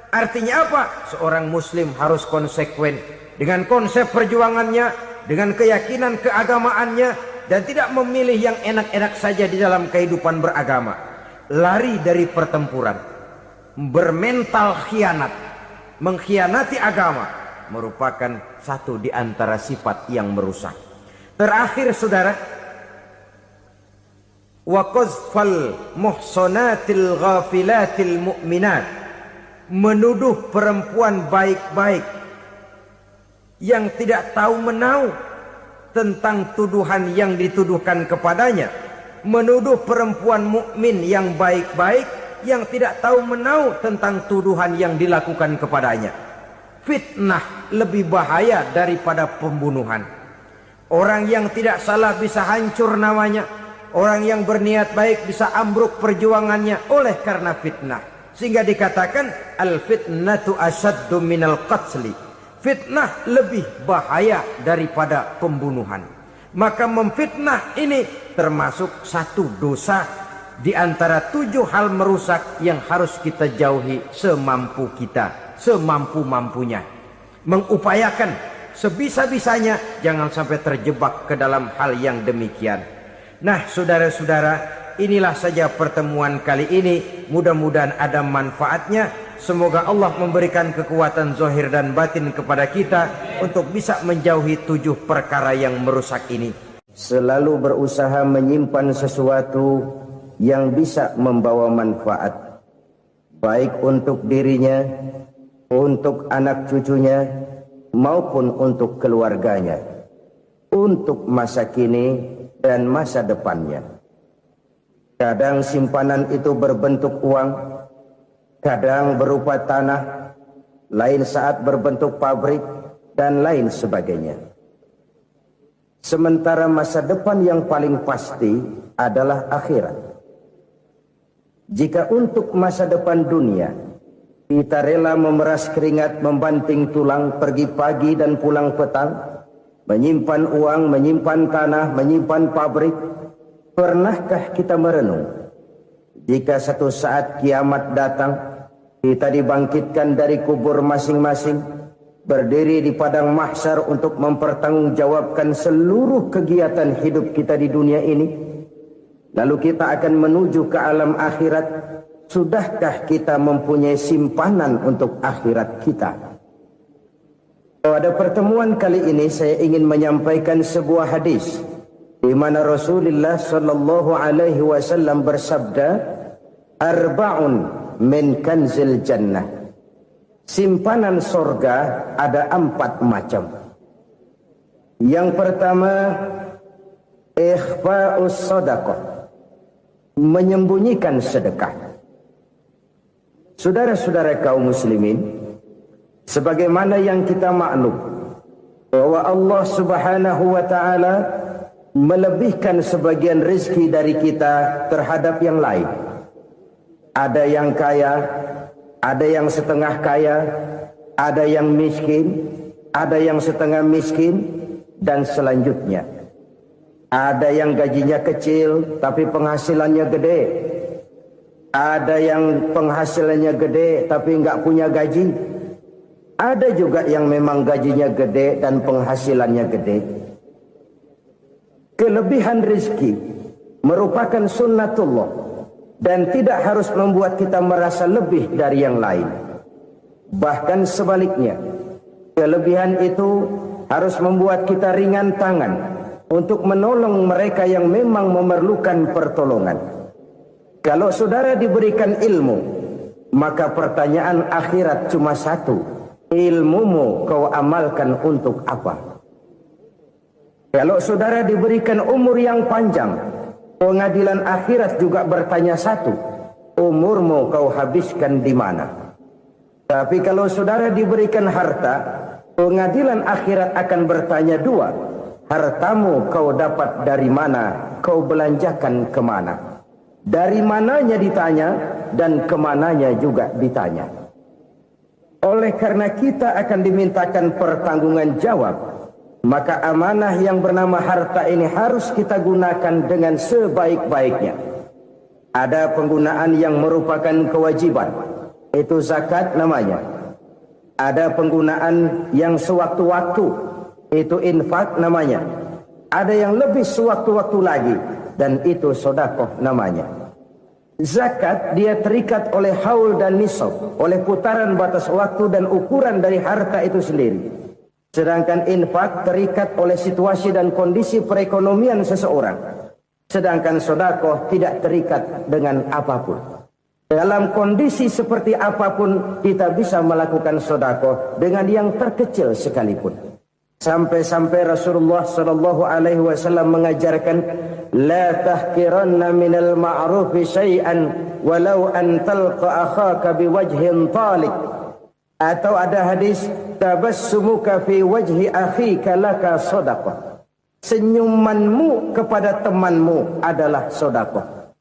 Speaker 1: Artinya apa? Seorang muslim harus konsekuen dengan konsep perjuangannya, dengan keyakinan keagamaannya, dan tidak memilih yang enak-enak saja di dalam kehidupan beragama. Lari dari pertempuran, bermental khianat, mengkhianati agama, merupakan satu di antara sifat yang merusak. Terakhir saudara, wa qazfal muhsanatil ghafilatil mu'minat, menuduh perempuan baik-baik yang tidak tahu menahu tentang tuduhan yang dituduhkan kepadanya, menuduh perempuan mukmin yang baik-baik yang tidak tahu menahu tentang tuduhan yang dilakukan kepadanya. Fitnah lebih bahaya daripada pembunuhan. Orang yang tidak salah bisa hancur namanya, orang yang berniat baik bisa ambruk perjuangannya oleh karena fitnah. Sehingga dikatakan al-fitnatu asyaddu minal qatli. Fitnah lebih bahaya daripada pembunuhan. Maka memfitnah ini termasuk satu dosa di antara 7 hal merusak yang harus kita jauhi semampu kita, semampu-mampunya. Mengupayakan sebisa-bisanya jangan sampai terjebak ke dalam hal yang demikian. Nah, saudara-saudara, inilah saja pertemuan kali ini. Mudah-mudahan ada manfaatnya. Semoga Allah memberikan kekuatan zahir dan batin kepada kita untuk bisa menjauhi 7 perkara yang merusak ini. Selalu berusaha menyimpan sesuatu yang bisa membawa manfaat, baik untuk dirinya, untuk anak cucunya, maupun untuk keluarganya, untuk masa kini dan masa depannya. Kadang simpanan itu berbentuk uang, kadang berupa tanah, lain saat berbentuk pabrik, dan lain sebagainya. Sementara masa depan yang paling pasti adalah akhirat. Jika untuk masa depan dunia kita rela memeras keringat, membanting tulang, pergi pagi dan pulang petang, menyimpan uang, menyimpan tanah, menyimpan pabrik, pernahkah kita merenung jika satu saat kiamat datang, kita dibangkitkan dari kubur masing-masing, berdiri di padang mahsyar untuk mempertanggungjawabkan seluruh kegiatan hidup kita di dunia ini? Lalu kita akan menuju ke alam akhirat. Sudahkah kita mempunyai simpanan untuk akhirat kita? Pada pertemuan kali ini saya ingin menyampaikan sebuah hadis di mana Rasulullah sallallahu alaihi wasallam bersabda, arba'un min kanzil jannah. Simpanan sorga ada 4 macam. Yang pertama, ikhfa'us sadaqah, menyembunyikan sedekah. Saudara-saudara kaum muslimin, sebagaimana yang kita maklum bahwa Allah Subhanahu wa taala melebihkan sebagian rezeki dari kita terhadap yang lain. Ada yang kaya, ada yang setengah kaya, ada yang miskin, ada yang setengah miskin, dan selanjutnya. Ada yang gajinya kecil tapi penghasilannya gede. Ada yang penghasilannya gede tapi nggak punya gaji. Ada juga yang memang gajinya gede dan penghasilannya gede. Kelebihan rezeki merupakan sunnatullah dan tidak harus membuat kita merasa lebih dari yang lain. Bahkan sebaliknya, kelebihan itu harus membuat kita ringan tangan untuk menolong mereka yang memang memerlukan pertolongan. Kalau saudara diberikan ilmu, maka pertanyaan akhirat cuma satu: ilmumu kau amalkan untuk apa? Kalau saudara diberikan umur yang panjang, pengadilan akhirat juga bertanya satu: umurmu kau habiskan di mana? Tapi kalau saudara diberikan harta, pengadilan akhirat akan bertanya 2: hartamu kau dapat dari mana, kau belanjakan kemana. Dari mananya ditanya, dan kemananya juga ditanya. Oleh karena kita akan dimintakan pertanggungan jawab, maka amanah yang bernama harta ini harus kita gunakan dengan sebaik-baiknya. Ada penggunaan yang merupakan kewajiban, itu zakat namanya. Ada penggunaan yang sewaktu-waktu, itu infak namanya. Ada yang lebih sewaktu-waktu lagi, dan itu sedekah namanya. Zakat dia terikat oleh haul dan nisab, oleh putaran batas waktu dan ukuran dari harta itu sendiri. Sedangkan infak terikat oleh situasi dan kondisi perekonomian seseorang. Sedangkan sedekah tidak terikat dengan apapun. Dalam kondisi seperti apapun kita bisa melakukan sedekah dengan yang terkecil sekalipun. Sampai-sampai Rasulullah sallallahu alaihi wasallam mengajarkan, la tahqiranna minal ma'rufi syai'an walau an talqa akhaka biwajhin talik. Atau ada hadis, tabassumuka fi wajhi akhika laka sedekah. Senyumanmu kepada temanmu adalah sedekah.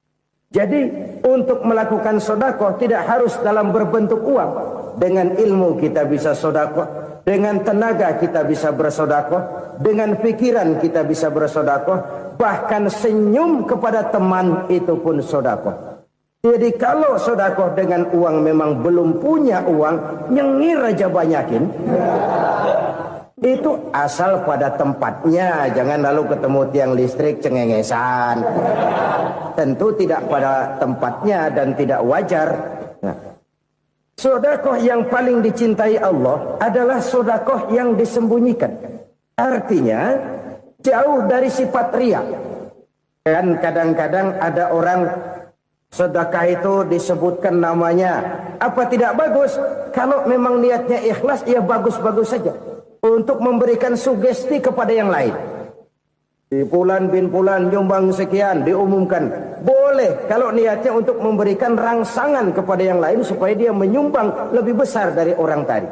Speaker 1: Jadi untuk melakukan sedekah tidak harus dalam berbentuk uang. Dengan ilmu kita bisa sedekah, dengan tenaga kita bisa bersedekah, dengan pikiran kita bisa bersedekah, bahkan senyum kepada teman itu pun sedekah. Jadi kalau sedekah dengan uang memang belum punya uang, nyengir aja banyakin. Itu asal pada tempatnya, jangan lalu ketemu tiang listrik cengengesan. Tentu tidak pada tempatnya dan tidak wajar. Nah, sedekah yang paling dicintai Allah adalah sedekah yang disembunyikan. Artinya jauh dari sifat riya. Dan kadang-kadang ada orang sedekah itu disebutkan namanya. Apa tidak bagus? Kalau memang niatnya ikhlas, ya bagus-bagus saja. Untuk memberikan sugesti kepada yang lain. Di Fulan bin Fulan nyumbang sekian, diumumkan. Boleh kalau niatnya untuk memberikan rangsangan kepada yang lain supaya dia menyumbang lebih besar dari orang tadi.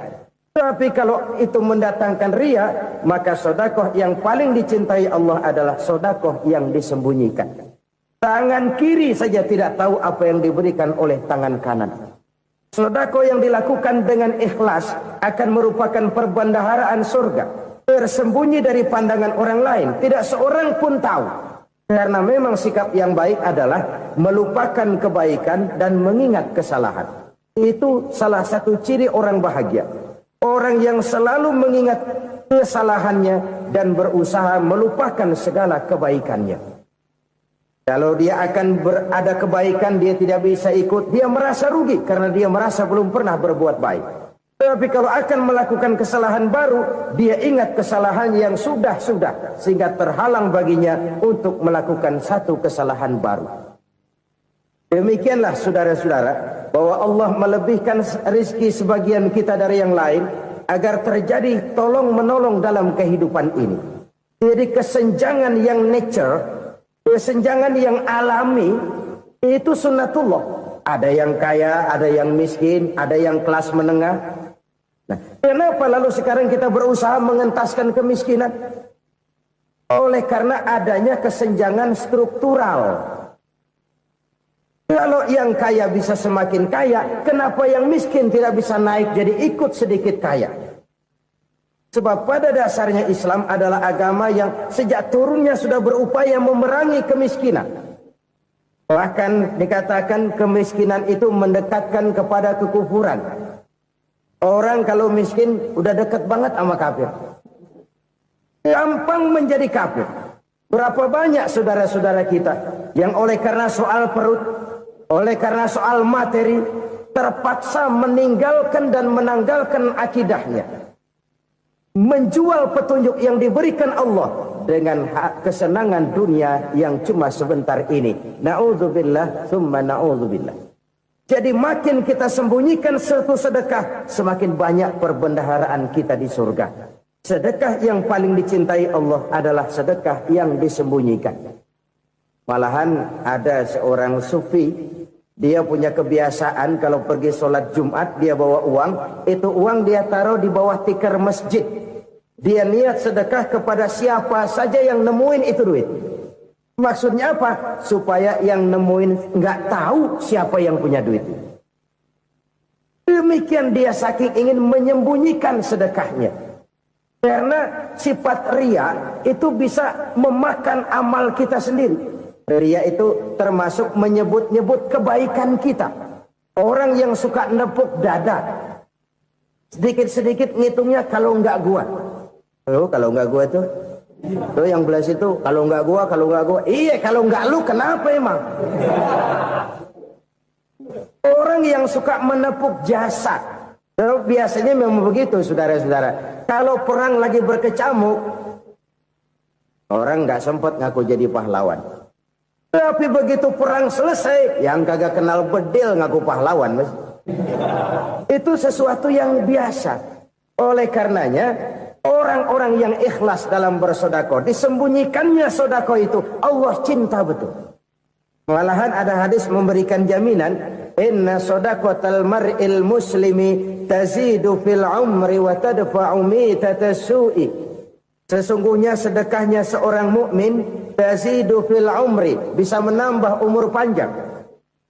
Speaker 1: Tapi kalau itu mendatangkan riya, maka sedekah yang paling dicintai Allah adalah sedekah yang disembunyikan. Tangan kiri saja tidak tahu apa yang diberikan oleh tangan kanan. Sedekah yang dilakukan dengan ikhlas akan merupakan perbendaharaan surga. Tersembunyi dari pandangan orang lain. Tidak seorang pun tahu. Karena memang sikap yang baik adalah melupakan kebaikan dan mengingat kesalahan. Itu salah satu ciri orang bahagia. Orang yang selalu mengingat kesalahannya dan berusaha melupakan segala kebaikannya. Kalau dia akan berada kebaikan, dia tidak bisa ikut. Dia merasa rugi karena dia merasa belum pernah berbuat baik. Tapi kalau akan melakukan kesalahan baru, dia ingat kesalahan yang sudah-sudah. Sehingga terhalang baginya untuk melakukan satu kesalahan baru. Demikianlah saudara-saudara, bahwa Allah melebihkan rizki sebagian kita dari yang lain, agar terjadi tolong-menolong dalam kehidupan ini. Jadi kesenjangan yang nature, kesenjangan yang alami, itu sunnatullah. Ada yang kaya, ada yang miskin, ada yang kelas menengah. Nah, kenapa lalu sekarang kita berusaha mengentaskan kemiskinan? Oleh karena adanya kesenjangan struktural. Kalau yang kaya bisa semakin kaya, kenapa yang miskin tidak bisa naik jadi ikut sedikit kaya? Sebab pada dasarnya Islam adalah agama yang sejak turunnya sudah berupaya memerangi kemiskinan. Bahkan dikatakan kemiskinan itu mendekatkan kepada kekufuran. Orang kalau miskin udah dekat banget sama kafir. Gampang menjadi kafir. Berapa banyak saudara-saudara kita yang oleh karena soal perut, oleh karena soal materi, terpaksa meninggalkan dan menanggalkan akidahnya. Menjual petunjuk yang diberikan Allah dengan kesenangan dunia yang cuma sebentar ini. Na'udzubillah, thumma na'udzubillah. Jadi makin kita sembunyikan satu sedekah, semakin banyak perbendaharaan kita di surga. Sedekah yang paling dicintai Allah adalah sedekah yang disembunyikan. Malahan ada seorang sufi, dia punya kebiasaan kalau pergi sholat Jumat dia bawa uang, itu uang dia taruh di bawah tikar masjid. Dia niat sedekah kepada siapa saja yang nemuin itu duit. Maksudnya apa? Supaya yang nemuin nggak tahu siapa yang punya duit. Demikian dia saking ingin menyembunyikan sedekahnya. Karena sifat ria itu bisa memakan amal kita sendiri. Ria itu termasuk menyebut-nyebut kebaikan kita. Orang yang suka nepuk dada, sedikit-sedikit ngitungnya kalau nggak gua. Oh, kalau nggak gua tuh yang belas itu kalau nggak gua. Iya, kalau nggak lu kenapa emang? Orang yang suka menepuk jasad, biasanya memang begitu, saudara-saudara. Kalau perang lagi berkecamuk, orang nggak sempat ngaku jadi pahlawan. Tapi begitu perang selesai, yang kagak kenal bedil ngaku pahlawan, mas. Itu sesuatu yang biasa. Oleh karenanya, orang-orang yang ikhlas dalam bersedekah, disembunyikannya sedekah itu Allah cinta betul. Malahan ada hadis memberikan jaminan, inna shadaqatal mar'il muslimi tazidu fil umri wa tadfa'u mitatas su'i. Sesungguhnya sedekahnya seorang mukmin tazidu fil umri, bisa menambah umur panjang.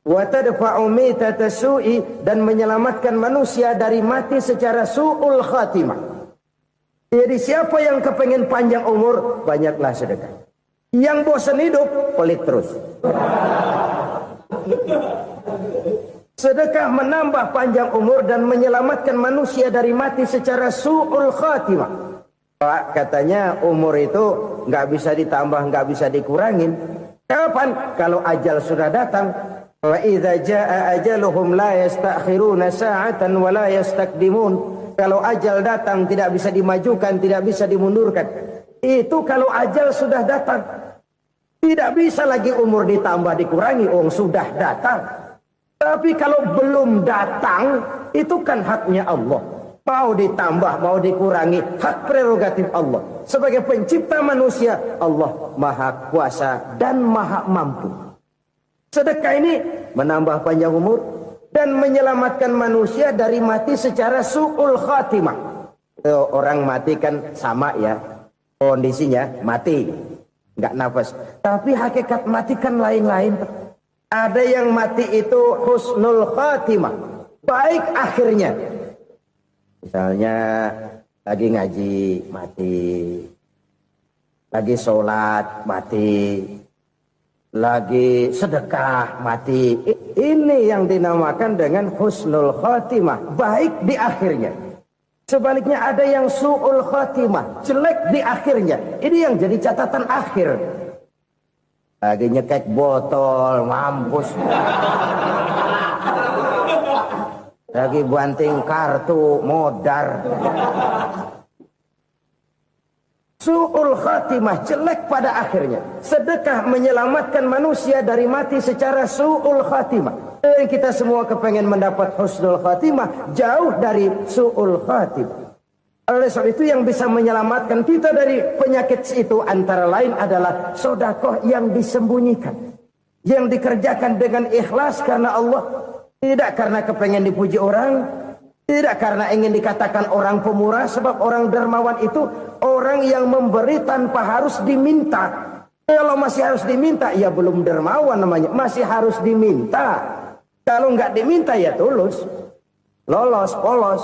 Speaker 1: Wa tadfa'u mitatas su'i, dan menyelamatkan manusia dari mati secara su'ul khatimah. Jadi siapa yang kepengen panjang umur, banyaklah sedekah. Yang bosan hidup, pelit terus. Sedekah menambah panjang umur dan menyelamatkan manusia dari mati secara su'ul khatimah. Pak, katanya umur itu nggak bisa ditambah, nggak bisa dikurangin. Kapan? Kalau ajal sudah datang. Wa idza jaa ajaluhum la yastakhiruna sa'atan wa la yastaqdimun. Kalau ajal datang tidak bisa dimajukan, tidak bisa dimundurkan. Itu kalau ajal sudah datang. Tidak bisa lagi umur ditambah dikurangi, sudah datang. Tapi kalau belum datang, itu kan haknya Allah. Mau ditambah, mau dikurangi, hak prerogatif Allah. Sebagai pencipta manusia, Allah maha kuasa dan maha mampu. Sedekah ini menambah panjang umur dan menyelamatkan manusia dari mati secara su'ul khatimah. Orang mati kan sama ya, kondisinya mati, nggak nafas. Tapi hakikat mati kan lain-lain. Ada yang mati itu husnul khatimah, baik akhirnya. Misalnya lagi ngaji mati, lagi sholat mati, lagi sedekah mati. Ini yang dinamakan dengan husnul khatimah, baik di akhirnya. Sebaliknya ada yang su'ul khatimah, jelek di akhirnya. Ini yang jadi catatan akhir. Lagi nyekek botol, mampus. Lagi banting kartu, modar. Su'ul khatimah, jelek pada akhirnya. Sedekah menyelamatkan manusia dari mati secara su'ul khatimah. Kita semua kepengen mendapat husnul khatimah, jauh dari su'ul khatimah. Oleh sebab itu yang bisa menyelamatkan kita dari penyakit itu antara lain adalah sedekah yang disembunyikan, yang dikerjakan dengan ikhlas karena Allah, tidak karena kepengen dipuji orang, tidak karena ingin dikatakan orang pemurah. Sebab orang dermawan itu orang yang memberi tanpa harus diminta. Kalau masih harus diminta, ya belum dermawan namanya, masih harus diminta. Kalau nggak diminta ya tulus, lolos, polos.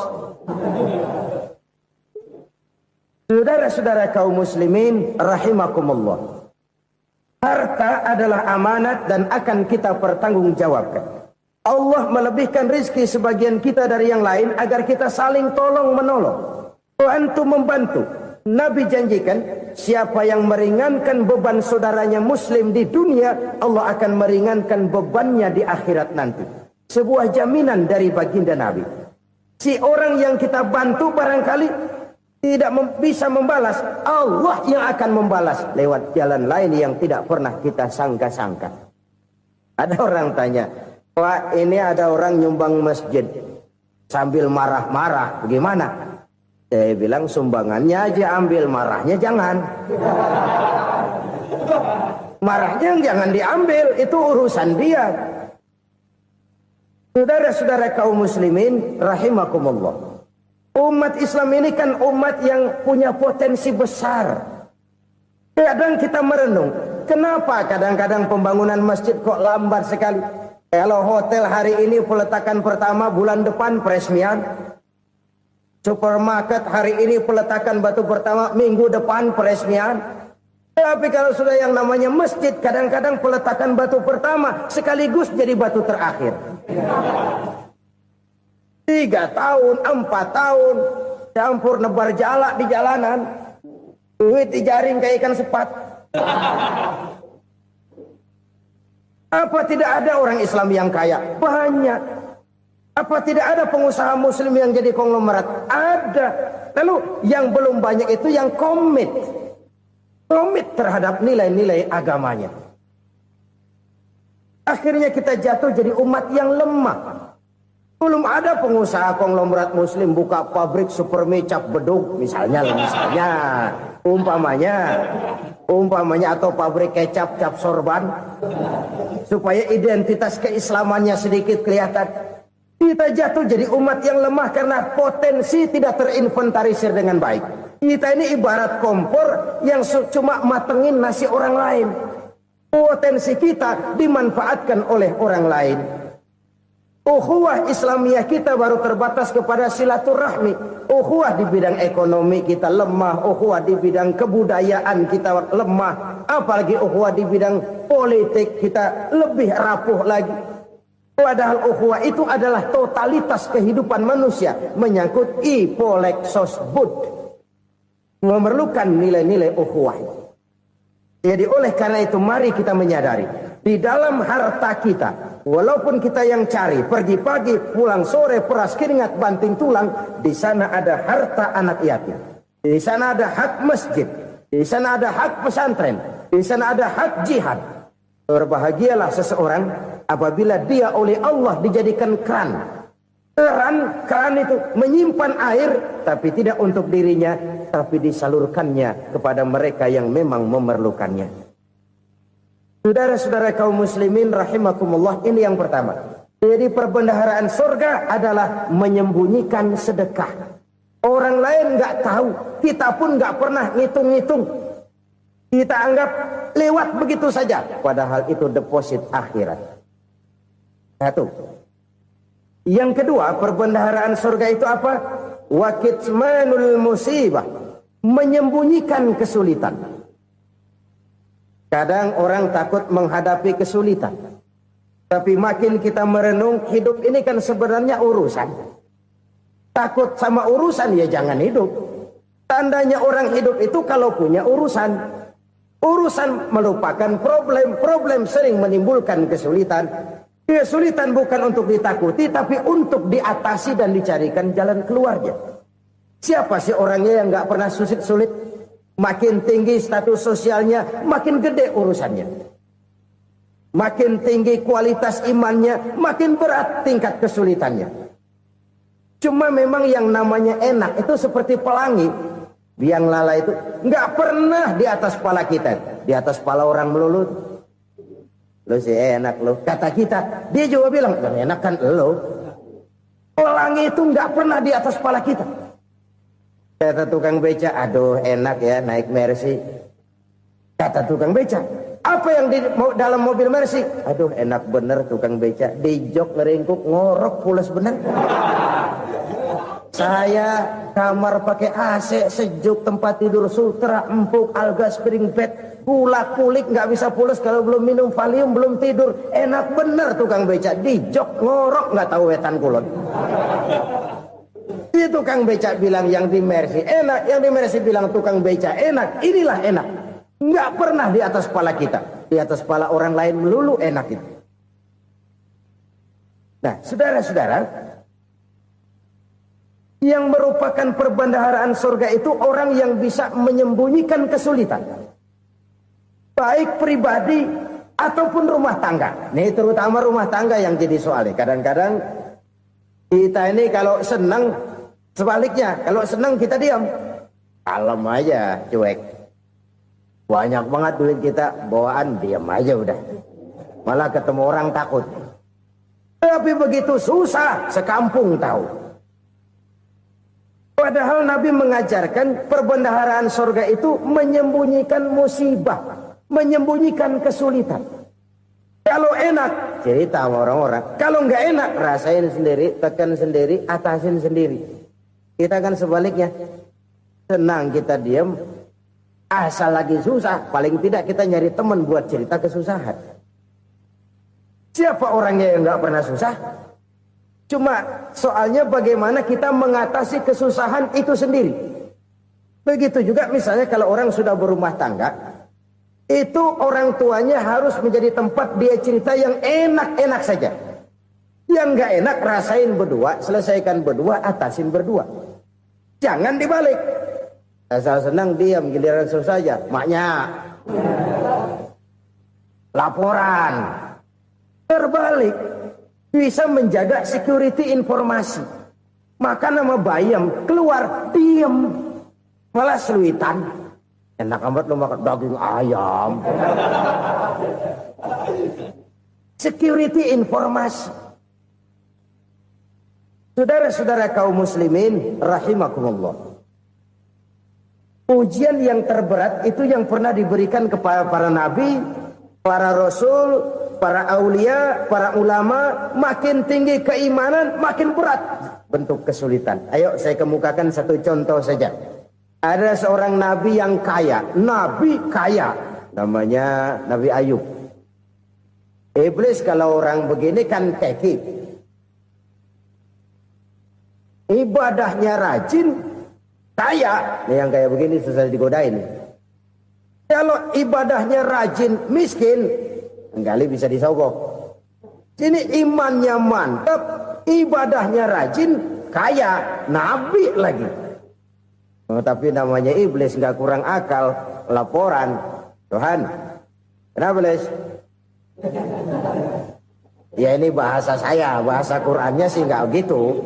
Speaker 1: Saudara-saudara kaum muslimin rahimakumullah. Harta adalah amanat dan akan kita pertanggungjawabkan. Allah melebihkan rizki sebagian kita dari yang lain agar kita saling tolong menolong, bantu membantu. Nabi janjikan siapa yang meringankan beban saudaranya muslim di dunia, Allah akan meringankan bebannya di akhirat nanti. Sebuah jaminan dari baginda Nabi. Si orang yang kita bantu barangkali tidak bisa membalas, Allah yang akan membalas lewat jalan lain yang tidak pernah kita sangka-sangka. Ada orang tanya, Pak, ini ada orang nyumbang masjid sambil marah-marah, bagaimana? Saya bilang sumbangannya aja ambil, marahnya jangan. Marahnya jangan diambil, itu urusan dia. Saudara-saudara kaum muslimin rahimakumullah. Umat Islam ini kan umat yang punya potensi besar. Kadang kita merenung, kenapa kadang-kadang pembangunan masjid kok lambat sekali? Kalau hotel hari ini peletakan pertama, bulan depan peresmian. Supermarket hari ini peletakan batu pertama, minggu depan peresmian. Tapi kalau sudah yang namanya masjid, kadang-kadang peletakan batu pertama sekaligus jadi batu terakhir. 3 tahun, 4 tahun, campur nebar jalak di jalanan, duit dijaring kayak ikan sepat. Apa tidak ada orang Islam yang kaya? Banyak. Apa tidak ada pengusaha muslim yang jadi konglomerat? Ada. Lalu yang belum banyak itu yang komit terhadap nilai-nilai agamanya. Akhirnya kita jatuh jadi umat yang lemah. Belum ada pengusaha konglomerat muslim buka pabrik super mie cap bedug misalnya umpamanya atau pabrik kecap cap sorban supaya identitas keislamannya sedikit kelihatan. Kita jatuh jadi umat yang lemah karena potensi tidak terinventarisir dengan baik. Kita ini ibarat kompor yang cuma matengin nasi orang lain. Potensi kita dimanfaatkan oleh orang lain. Ukhuwah Islamiyah kita baru terbatas kepada silaturahmi. Ukhuwah di bidang ekonomi kita lemah. Ukhuwah di bidang kebudayaan kita lemah. Apalagi ukhuwah di bidang politik kita lebih rapuh lagi. Padahal ukhuwah itu adalah totalitas kehidupan manusia. Menyangkut ipolek sosbud. Memerlukan nilai-nilai ukhuwah. Jadi oleh karena itu mari kita menyadari, di dalam harta kita, walaupun kita yang cari, pergi pagi, pulang sore, peras keringat, banting tulang, di sana ada harta anak yatim. Di sana ada hak masjid, di sana ada hak pesantren, di sana ada hak jihad. Berbahagialah seseorang apabila dia oleh Allah dijadikan keran. Keran itu menyimpan air, tapi tidak untuk dirinya, tapi disalurkannya kepada mereka yang memang memerlukannya. Saudara-saudara kaum muslimin rahimakumullah, ini yang pertama. Jadi perbendaharaan surga adalah menyembunyikan sedekah. Orang lain nggak tahu, kita pun nggak pernah ngitung-ngitung. Kita anggap lewat begitu saja, padahal itu deposit akhirat. Satu. Yang kedua, perbendaharaan surga itu apa? Wa kitmanul musibah, menyembunyikan kesulitan. Kadang orang takut menghadapi kesulitan. Tapi makin kita merenung, hidup ini kan sebenarnya urusan. Takut sama urusan ya jangan hidup. Tandanya orang hidup itu kalau punya urusan. Urusan melupakan problem, problem sering menimbulkan kesulitan. Kesulitan bukan untuk ditakuti, tapi untuk diatasi dan dicarikan jalan keluarnya. Siapa sih orangnya yang nggak pernah sulit-sulit? Makin tinggi status sosialnya, makin gede urusannya. Makin tinggi kualitas imannya, makin berat tingkat kesulitannya. Cuma memang yang namanya enak itu seperti pelangi. Biang lala itu nggak pernah di atas kepala kita, di atas kepala orang melulu. Lo sih enak lo, kata kita. Dia juga bilang, yang enak kan lo. Pelangi itu nggak pernah di atas kepala kita. Kata tukang beca, aduh enak ya naik Mercy. Kata tukang beca, apa yang di dalam mobil Mercy? Aduh enak bener tukang beca, di jok ngeringkuk ngorok pules bener. Saya kamar pakai AC sejuk, tempat tidur sutra empuk, alga spring bed, gula kulik nggak bisa pules kalau belum minum Valium, belum tidur. Enak bener tukang beca, di jok ngorok nggak tahu wetan kulon. Itu tukang beca bilang yang di Mercy enak, yang di Mercy bilang tukang beca enak. Inilah enak, nggak pernah di atas kepala kita, di atas kepala orang lain melulu enak itu. Nah, saudara-saudara, yang merupakan perbendaharaan surga itu orang yang bisa menyembunyikan kesulitan, baik pribadi ataupun rumah tangga. Nih terutama rumah tangga yang jadi soalnya. Kadang-kadang kita ini kalau senang, sebaliknya kalau senang kita diam, kalem aja, cuek. Banyak banget duit kita bawaan, diam aja udah. Malah ketemu orang takut. Tapi begitu susah, sekampung tahu. Padahal Nabi mengajarkan perbendaharaan surga itu menyembunyikan musibah, menyembunyikan kesulitan. Kalau enak, cerita sama orang-orang. Kalau nggak enak, rasain sendiri, tekan sendiri, atasin sendiri. Kita kan sebaliknya. Senang kita diam, asal lagi susah, paling tidak kita nyari teman buat cerita kesusahan. Siapa orangnya yang nggak pernah susah? Cuma soalnya bagaimana kita mengatasi kesusahan itu sendiri. Begitu juga misalnya kalau orang sudah berumah tangga, itu orang tuanya harus menjadi tempat dia cerita yang enak-enak saja. Yang nggak enak rasain berdua, selesaikan berdua, atasin berdua. Jangan dibalik. Asal senang diam, giliran susah saja. Maknya laporan. Terbalik. Bisa menjaga security informasi. Makan sama bayam, keluar, diem. Malah seluitan. Enak amat lo makan daging ayam. Security informasi. Saudara-saudara kaum muslimin, rahimakumullah. Ujian yang terberat itu yang pernah diberikan kepada para nabi, para rasul, para aulia, para ulama. Makin tinggi keimanan, makin berat bentuk kesulitan. Ayo saya kemukakan satu contoh saja. Ada seorang nabi yang kaya, nabi kaya, namanya Nabi Ayub. Iblis kalau orang begini kan keki, ibadahnya rajin, kaya. Ini yang kayak begini susah digodain. Kalau ibadahnya rajin, miskin, kali bisa disogok. Sini imannya mantap, ibadahnya rajin, kaya, nabi lagi. Oh, tapi namanya iblis nggak kurang akal. Laporan, Tuhan, kenapa iblis? Ya ini bahasa saya, bahasa Qurannya sih nggak gitu.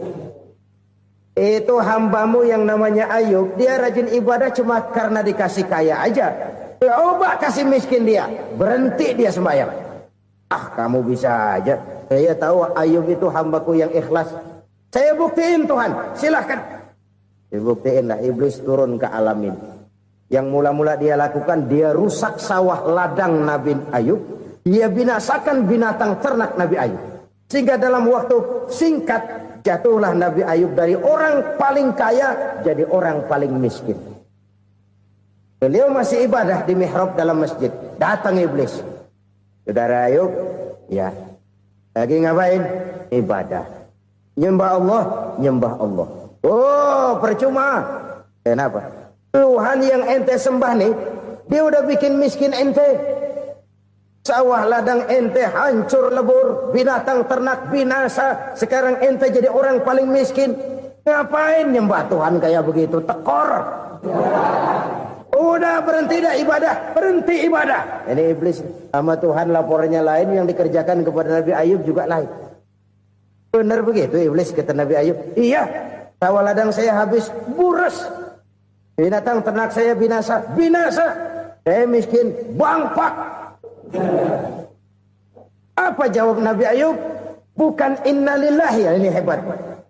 Speaker 1: Itu hambamu yang namanya Ayub, dia rajin ibadah cuma karena dikasih kaya aja. Coba kasih miskin dia, berhenti dia sembahyang. Ah, kamu bisa aja. Saya tahu Ayub itu hambaku yang ikhlas. Saya buktiin Tuhan, silahkan. Dibuktiin lah, iblis turun ke alam ini. Yang mula-mula dia lakukan, dia rusak sawah ladang Nabi Ayub. Dia binasakan binatang ternak Nabi Ayub. Sehingga dalam waktu singkat, jatuhlah Nabi Ayub dari orang paling kaya jadi orang paling miskin. Beliau masih ibadah di mihrab dalam masjid. Datang iblis. Saudara Ayub, ya, lagi ngapain? Ibadah. Nyembah Allah, nyembah Allah. Oh, percuma. Kenapa? Tuhan yang ente sembah nih, dia udah bikin miskin ente. Sawah ladang ente hancur lebur, binatang ternak binasa. Sekarang ente jadi orang paling miskin. Ngapain nyembah Tuhan kayak begitu? Tekor. Udah berhenti dah ibadah, berhenti ibadah. Ini iblis sama Tuhan laporannya lain, yang dikerjakan kepada Nabi Ayub juga lain. Benar begitu iblis kata Nabi Ayub? Iya. Sawah ladang saya habis, buras. Binatang ternak saya binasa, binasa. Saya miskin, bangpak. Apa jawab Nabi Ayub? Bukan innalillahi, ya ini hebat.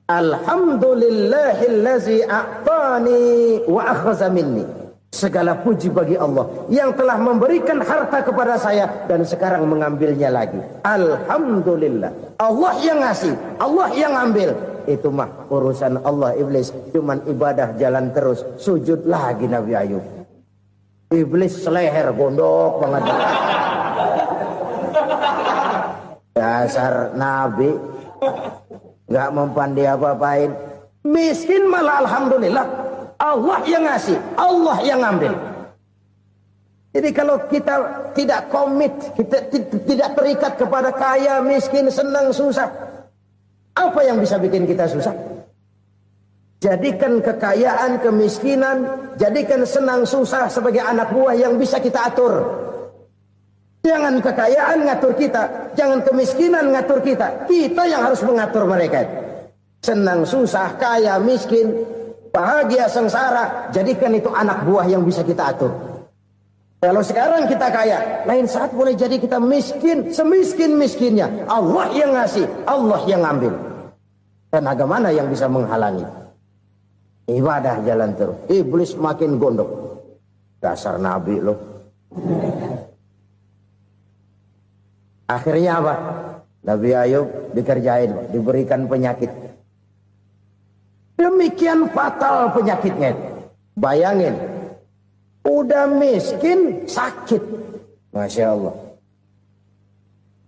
Speaker 1: Alhamdulillahillazi a'tani wa akhza minni. Segala puji bagi Allah yang telah memberikan harta kepada saya dan sekarang mengambilnya lagi. Alhamdulillah. Allah yang ngasih, Allah yang ambil. Itu mah urusan Allah. Iblis cuman ibadah jalan terus, sujud lagi Nabi Ayub. Iblis seleher gondok banget. Dasar Nabi nggak mempan dia apa-apain. Miskin malah alhamdulillah. Allah yang ngasih, Allah yang ambil. Jadi kalau kita tidak komit, kita tidak terikat kepada kaya, miskin, senang, susah, apa yang bisa bikin kita susah? Jadikan kekayaan, kemiskinan, jadikan senang, susah sebagai anak buah yang bisa kita atur. Jangan kekayaan ngatur kita, jangan kemiskinan ngatur kita. Kita yang harus mengatur mereka. Senang, susah, kaya, miskin, bahagia, sengsara, jadikan itu anak buah yang bisa kita atur. Kalau sekarang kita kaya, lain saat boleh jadi kita miskin, semiskin-miskinnya. Allah yang ngasih, Allah yang ngambil. Tenaga mana yang bisa menghalangi?
Speaker 2: Ibadah jalan terus. Iblis makin gondok. Dasar Nabi loh. Akhirnya apa? Nabi Ayub dikerjain, diberikan penyakit. Demikian fatal penyakitnya. Bayangin, udah miskin, sakit. Masya Allah.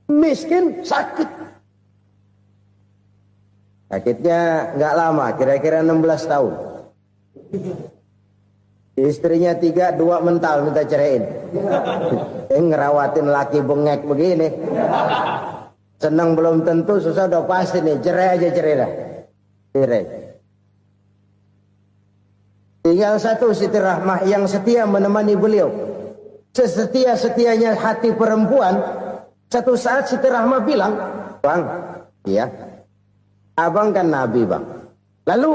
Speaker 2: Miskin, sakit. Sakitnya nggak lama, kira-kira 16 tahun. Istrinya 3, 2 mental minta ceraiin. Ngerawatin laki bengek begini. Senang belum tentu, susah udah pasti nih. Cerai aja, cerai dah. Cerai. Tinggal satu Siti Rahmah yang setia menemani beliau. Sesetia-setianya hati perempuan. Satu saat Siti Rahmah bilang, "Bang, iya, abang kan Nabi, Bang. Lalu,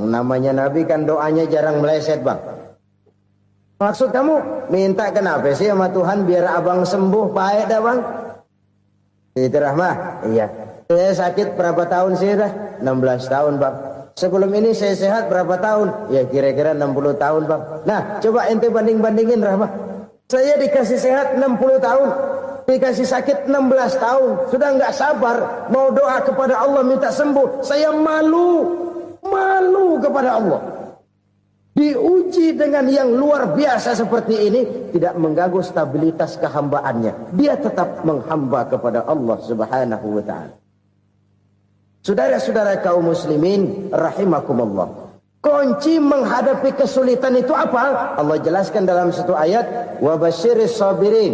Speaker 2: namanya Nabi kan doanya jarang meleset, Bang. Maksud kamu minta kenapa sih sama Tuhan biar abang sembuh, baik dah, Bang?" Siti Rahmah, "Iya. Saya sakit berapa tahun sih dah? 16 tahun, Bang. Sebelum ini saya sehat berapa tahun? Ya kira-kira 60 tahun, Bang. Nah, coba ente banding-bandingin, Rahmah. Saya dikasih sehat 60 tahun. Dikasih sakit 16 tahun. Sudah nggak sabar mau doa kepada Allah minta sembuh. Saya malu kepada Allah. Diuji dengan yang luar biasa seperti ini, tidak mengganggu stabilitas kehambaannya. Dia tetap menghamba kepada Allah Subhanahu wa ta'ala. Saudara-saudara kaum muslimin rahimakumullah. Kunci menghadapi kesulitan itu apa? Allah jelaskan dalam satu ayat, "Wa basyiris sabirin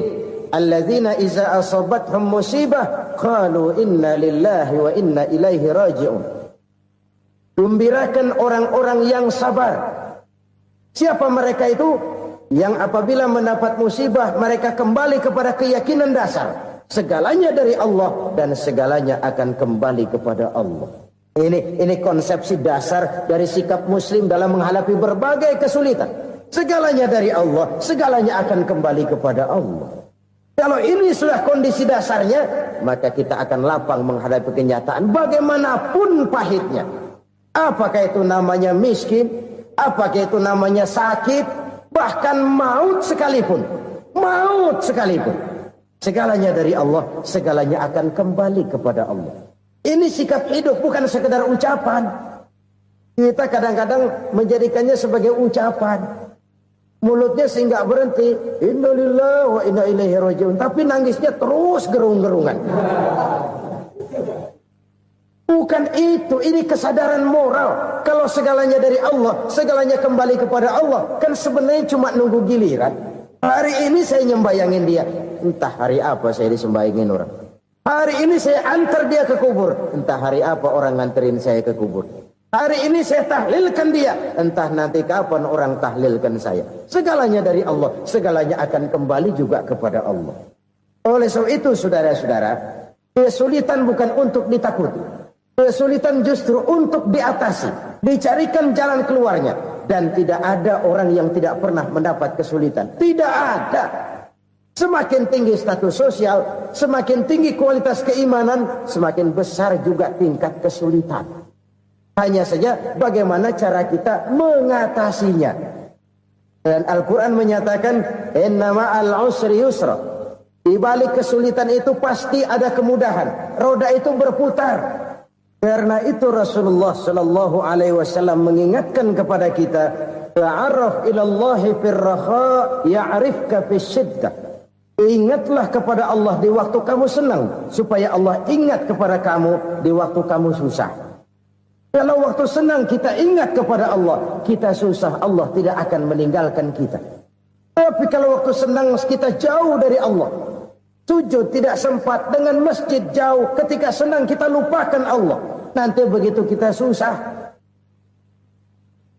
Speaker 2: alladzina iza asabathum musibah qalu inna lillahi wa inna ilaihi raji'un." Gembirakan orang-orang yang sabar. Siapa mereka itu? Yang apabila mendapat musibah mereka kembali kepada keyakinan dasar. Segalanya dari Allah dan segalanya akan kembali kepada Allah. Ini konsepsi dasar dari sikap muslim dalam menghadapi berbagai kesulitan. Segalanya dari Allah, segalanya akan kembali kepada Allah. Kalau ini sudah kondisi dasarnya, maka kita akan lapang menghadapi kenyataan bagaimanapun pahitnya. Apakah itu namanya miskin, apakah itu namanya sakit, bahkan maut sekalipun. Segalanya dari Allah, segalanya akan kembali kepada Allah. Ini sikap hidup, bukan sekedar ucapan. Kita kadang-kadang menjadikannya sebagai ucapan. Mulutnya sehingga berhenti, innalillahi wa inna ilaihi raji'un, tapi nangisnya terus gerung-gerungan. Bukan itu, ini kesadaran moral. Kalau segalanya dari Allah, segalanya kembali kepada Allah, kan sebenarnya cuma nunggu giliran. Hari ini saya nyembayangin dia, entah hari apa saya disembayangin orang. Hari ini saya antar dia ke kubur, entah hari apa orang nganterin saya ke kubur. Hari ini saya tahlilkan dia, entah nanti kapan orang tahlilkan saya. Segalanya dari Allah, segalanya akan kembali juga kepada Allah. Oleh sebab itu saudara-saudara, kesulitan bukan untuk ditakuti. Kesulitan justru untuk diatasi, dicarikan jalan keluarnya. Dan tidak ada orang yang tidak pernah mendapat kesulitan. Tidak ada. Semakin tinggi status sosial, semakin tinggi kualitas keimanan, semakin besar juga tingkat kesulitan. Hanya saja bagaimana cara kita mengatasinya. Dan Al-Quran menyatakan, innama al-usri yusra. Di balik kesulitan itu pasti ada kemudahan. Roda itu berputar. Karena itu Rasulullah sallallahu alaihi wasallam mengingatkan kepada kita, ta'arraf ila Allah fir raha ya'rifka fis syiddah. Ingatlah kepada Allah di waktu kamu senang, supaya Allah ingat kepada kamu di waktu kamu susah. Kalau waktu senang kita ingat kepada Allah, kita susah, Allah tidak akan meninggalkan kita. Tapi kalau waktu senang kita jauh dari Allah, sujud tidak sempat, dengan masjid jauh, ketika senang kita lupakan Allah. Nanti begitu kita susah,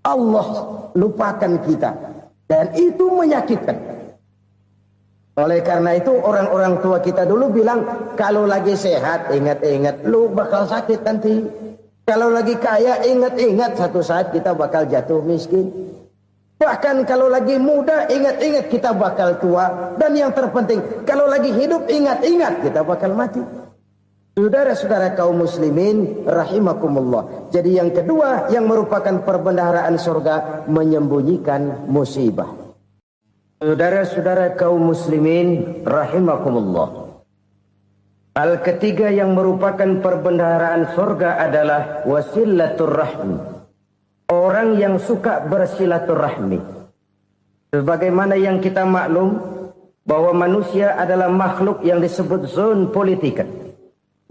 Speaker 2: Allah lupakan kita. Dan itu menyakitkan. Oleh karena itu orang-orang tua kita dulu bilang, kalau lagi sehat ingat-ingat lu bakal sakit nanti. Kalau lagi kaya ingat-ingat satu saat kita bakal jatuh miskin. Bahkan kalau lagi muda ingat-ingat kita bakal tua. Dan yang terpenting, kalau lagi hidup ingat-ingat kita bakal mati. Saudara-saudara kaum muslimin rahimakumullah. Jadi yang kedua yang merupakan perbendaharaan surga, menyembunyikan musibah. Saudara-saudara kaum muslimin rahimakumullah. Hal ketiga yang merupakan perbendaharaan surga adalah wasilatur rahmi. Orang yang suka bersilaturahmi. Sebagaimana yang kita maklum bahwa manusia adalah makhluk yang disebut zon politika.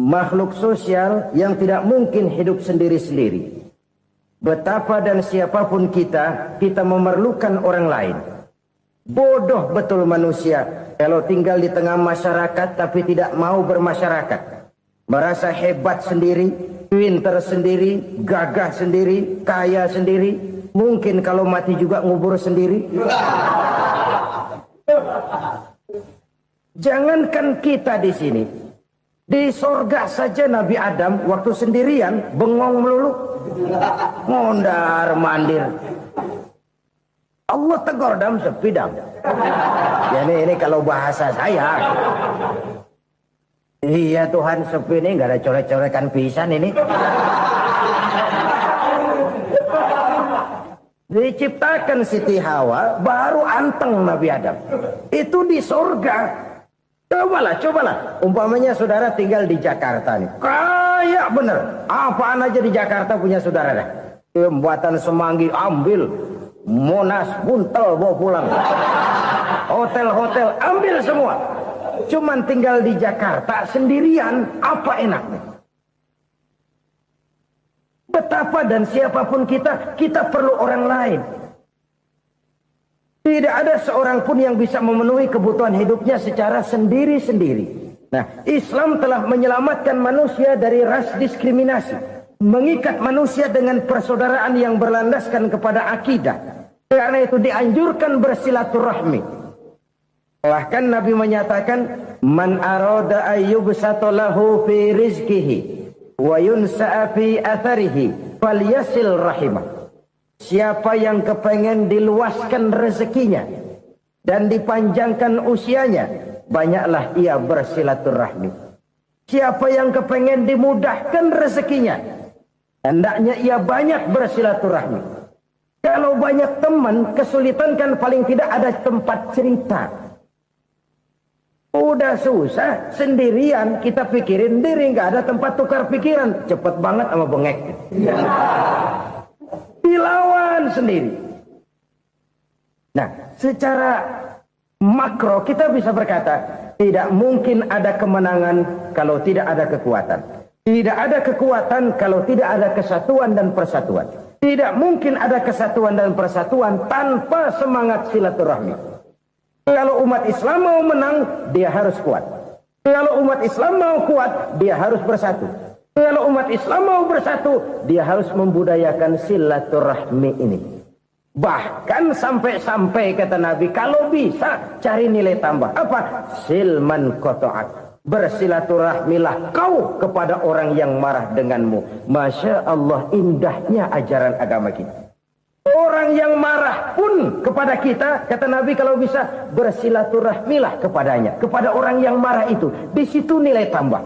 Speaker 2: Makhluk sosial yang tidak mungkin hidup sendiri-sendiri. Betapa dan siapapun kita memerlukan orang lain. Bodoh betul manusia kalau tinggal di tengah masyarakat tapi tidak mau bermasyarakat. Merasa hebat sendiri, pintar sendiri, gagah sendiri, kaya sendiri. Mungkin kalau mati juga ngubur sendiri. Jangankan kita di sini. Di sorga saja Nabi Adam waktu sendirian bengong melulu, mondar mandir. Allah tegur dalam sepidang. Ya ini kalau bahasa saya. Iya Tuhan, sepi ini nggak ada coret-corekan pisan ini. Diciptakan Siti Hawa baru anteng Nabi Adam. Itu di sorga. Cobalah. Umpamanya saudara tinggal di Jakarta nih. Kayak bener. Apaan aja di Jakarta punya saudara dah. Jembatan Semanggi ambil. Monas, Buntel bawa pulang. Hotel-hotel ambil semua. Cuman tinggal di Jakarta sendirian. Apa enaknya? Betapa dan siapapun kita perlu orang lain. Tidak ada seorang pun yang bisa memenuhi kebutuhan hidupnya secara sendiri-sendiri. Nah, Islam telah menyelamatkan manusia dari ras diskriminasi. Mengikat manusia dengan persaudaraan yang berlandaskan kepada akidah. Karena itu dianjurkan bersilaturahmi. Bahkan Nabi menyatakan, Man arada ayyubsata lahu fi rizkihi wa yunsa'a fi atharihi falyasil rahimah. Siapa yang kepengen diluaskan rezekinya dan dipanjangkan usianya, banyaklah ia bersilaturahmi. Siapa yang kepengen dimudahkan rezekinya, hendaknya ia banyak bersilaturahmi. Kalau banyak teman, kesulitan kan paling tidak ada tempat cerita. Udah susah, sendirian kita pikirin diri, nggak ada tempat tukar pikiran. Cepet banget sama bengek. Dilawan sendiri. Nah, secara makro kita bisa berkata, tidak mungkin ada kemenangan kalau tidak ada kekuatan. Tidak ada kekuatan kalau tidak ada kesatuan dan persatuan. Tidak mungkin ada kesatuan dan persatuan tanpa semangat silaturahmi. Kalau umat Islam mau menang, dia harus kuat. Kalau umat Islam mau kuat, dia harus bersatu. Kalau umat Islam mau bersatu, dia harus membudayakan silaturahmi ini. Bahkan sampai kata Nabi, kalau bisa cari nilai tambah. Apa? Silman qata'at. Bersilaturahmilah kau kepada orang yang marah denganmu. Masya Allah, indahnya ajaran agama kita. Orang yang marah pun kepada kita, kata Nabi, kalau bisa bersilaturahmilah kepadanya. Kepada orang yang marah itu. Di situ nilai tambah.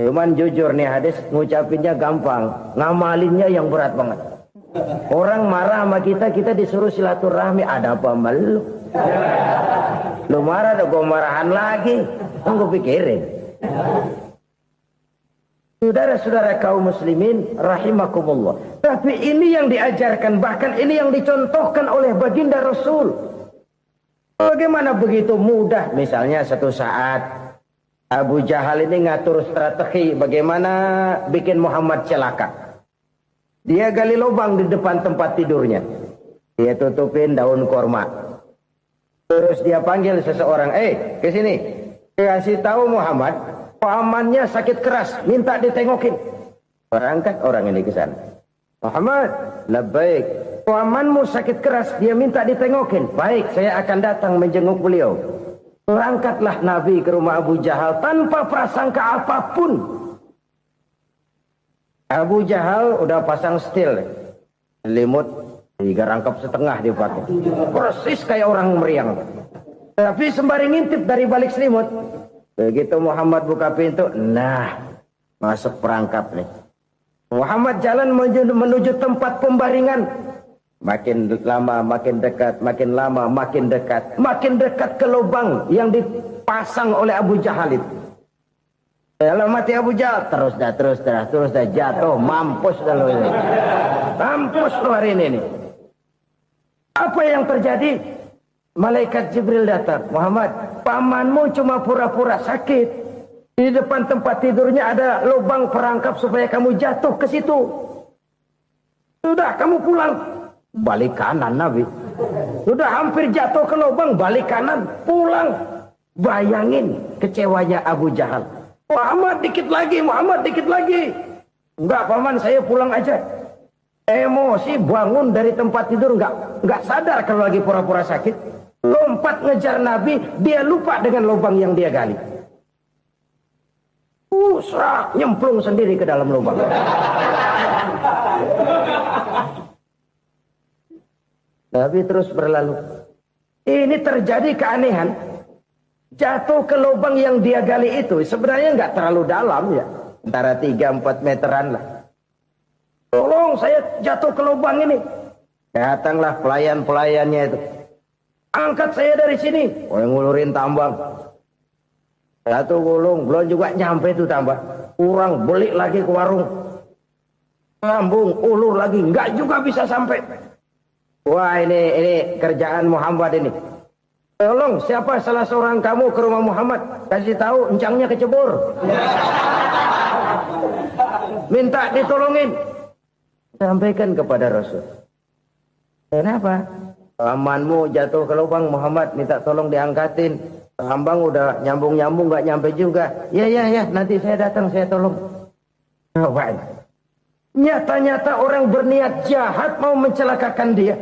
Speaker 2: Cuman jujur nih hadis, ngucapinnya gampang, ngamalinnya yang berat banget. Orang marah sama kita disuruh silaturahmi, ada apa malu? Lu marah, ada gue marahan lagi. Tunggu pikirin. Saudara-saudara kaum muslimin rahimakumullah. Tapi ini yang diajarkan, bahkan ini yang dicontohkan oleh baginda Rasul. Bagaimana begitu mudah? Misalnya satu saat Abu Jahal ini ngatur strategi bagaimana bikin Muhammad celaka. Dia gali lubang di depan tempat tidurnya. Dia tutupin daun korma. Terus dia panggil seseorang, ke sini. Kasih tahu Muhammad, pamannya sakit keras, minta ditengokin. Berangkat orang ini ke sana. Muhammad, labbaik. Pamanmu sakit keras, dia minta ditengokin. Baik, saya akan datang menjenguk beliau. Berangkatlah Nabi ke rumah Abu Jahal tanpa prasangka apapun. Abu Jahal udah pasang setil, selimut 3 rangkap setengah dipakai, persis kayak orang meriang. Tapi sembari ngintip dari balik selimut, Begitu Muhammad buka pintu, nah masuk perangkap nih. Muhammad jalan menuju tempat pembaringan. Makin lama makin dekat, makin lama makin dekat. Makin dekat ke lubang yang dipasang oleh Abu Jahal itu. Dalam mati Abu Jahal, terus dah jatuh, mampus dah lo ini. Mampus lo hari ini nih. Apa yang terjadi? Malaikat Jibril datang. Muhammad, pamanmu cuma pura-pura sakit. Di depan tempat tidurnya ada lubang perangkap supaya kamu jatuh ke situ. Sudah, kamu pulang. Balik kanan Nabi. Sudah hampir jatuh ke lubang, balik kanan, pulang. Bayangin kecewanya Abu Jahal. Muhammad dikit lagi. Enggak paman, saya pulang aja. Emosi bangun dari tempat tidur, enggak sadar kalau lagi pura-pura sakit. Lompat ngejar Nabi, dia lupa dengan lubang yang dia gali. Serak, nyemplung sendiri ke dalam lubang. Nabi terus berlalu. Ini terjadi keanehan. Jatuh ke lubang yang dia gali itu sebenarnya nggak terlalu dalam ya. Antara 3-4 meteran lah. Tolong saya jatuh ke lubang ini. Datanglah pelayan-pelayannya itu. Angkat saya dari sini. Ngulurin tambang. Satu gulung, belum juga nyampe itu tambah. Kurang, beli lagi ke warung. Sambung, ulur lagi. Nggak juga bisa sampai. Wah ini kerjaan Muhammad ini. Tolong siapa salah seorang kamu ke rumah Muhammad. Kasih tahu encangnya kecebur. Minta ditolongin. Sampaikan kepada Rasul. Kenapa? Pamanmu jatuh ke lubang, Muhammad minta tolong diangkatin. Tambang udah nyambung-nyambung nggak nyampe juga. Ya nanti saya datang saya tolong. Nyata-nyata orang berniat jahat mau mencelakakan dia.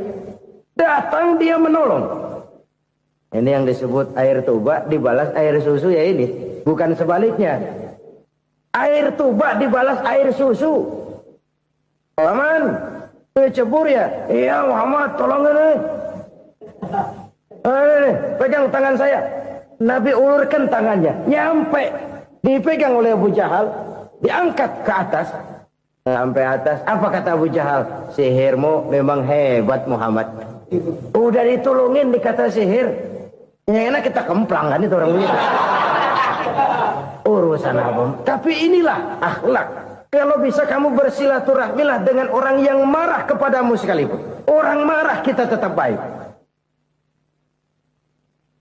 Speaker 2: Datang dia menolong. Ini yang disebut air tuba dibalas air susu ya ini. Bukan sebaliknya. Air tuba dibalas air susu. Paman, cebur ya? Iya Muhammad tolongin nih. Pegang tangan saya. Nabi ulurkan tangannya, nyampe, dipegang oleh Abu Jahal, diangkat ke atas, sampai atas. Apa kata Abu Jahal? Sihirmu memang hebat Muhammad. Udah ditolongin dikata sihir, yang enak kita kemplang kan itu orang begitu. Urusan apa? Tapi inilah akhlak. Kalau bisa kamu bersilaturahmilah dengan orang yang marah kepadamu sekalipun. Orang marah kita tetap baik.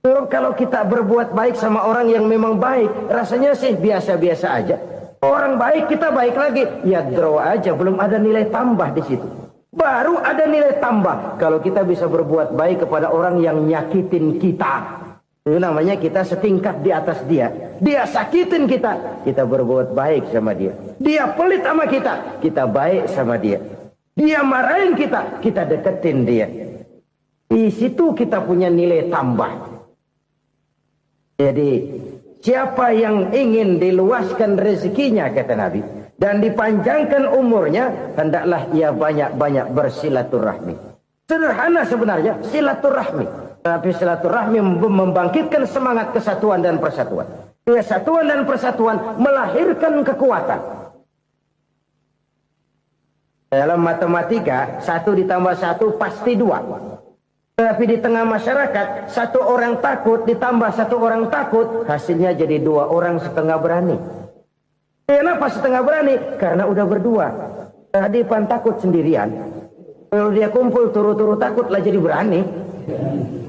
Speaker 2: Kalau kita berbuat baik sama orang yang memang baik, rasanya sih biasa-biasa aja. Orang baik kita baik lagi, ya draw aja, belum ada nilai tambah di situ. Baru ada nilai tambah kalau kita bisa berbuat baik kepada orang yang nyakitin kita. Itu namanya kita setingkat di atas dia. Dia sakitin kita, kita berbuat baik sama dia. Dia pelit sama kita baik sama dia. Dia marahin kita deketin dia. Di situ kita punya nilai tambah. Jadi siapa yang ingin diluaskan rezekinya kata Nabi dan dipanjangkan umurnya, hendaklah ia banyak-banyak bersilaturahmi. Sederhana sebenarnya silaturahmi, tapi silaturahmi membangkitkan semangat kesatuan dan persatuan. Kesatuan dan persatuan melahirkan kekuatan. Dalam matematika 1 ditambah 1 pasti 2. Tapi di tengah masyarakat, 1 orang takut ditambah 1 orang takut, hasilnya jadi 2 orang setengah berani. Kenapa setengah berani? Karena udah berdua. Tadi pan takut sendirian. Kalau dia kumpul turu-turu takutlah jadi berani.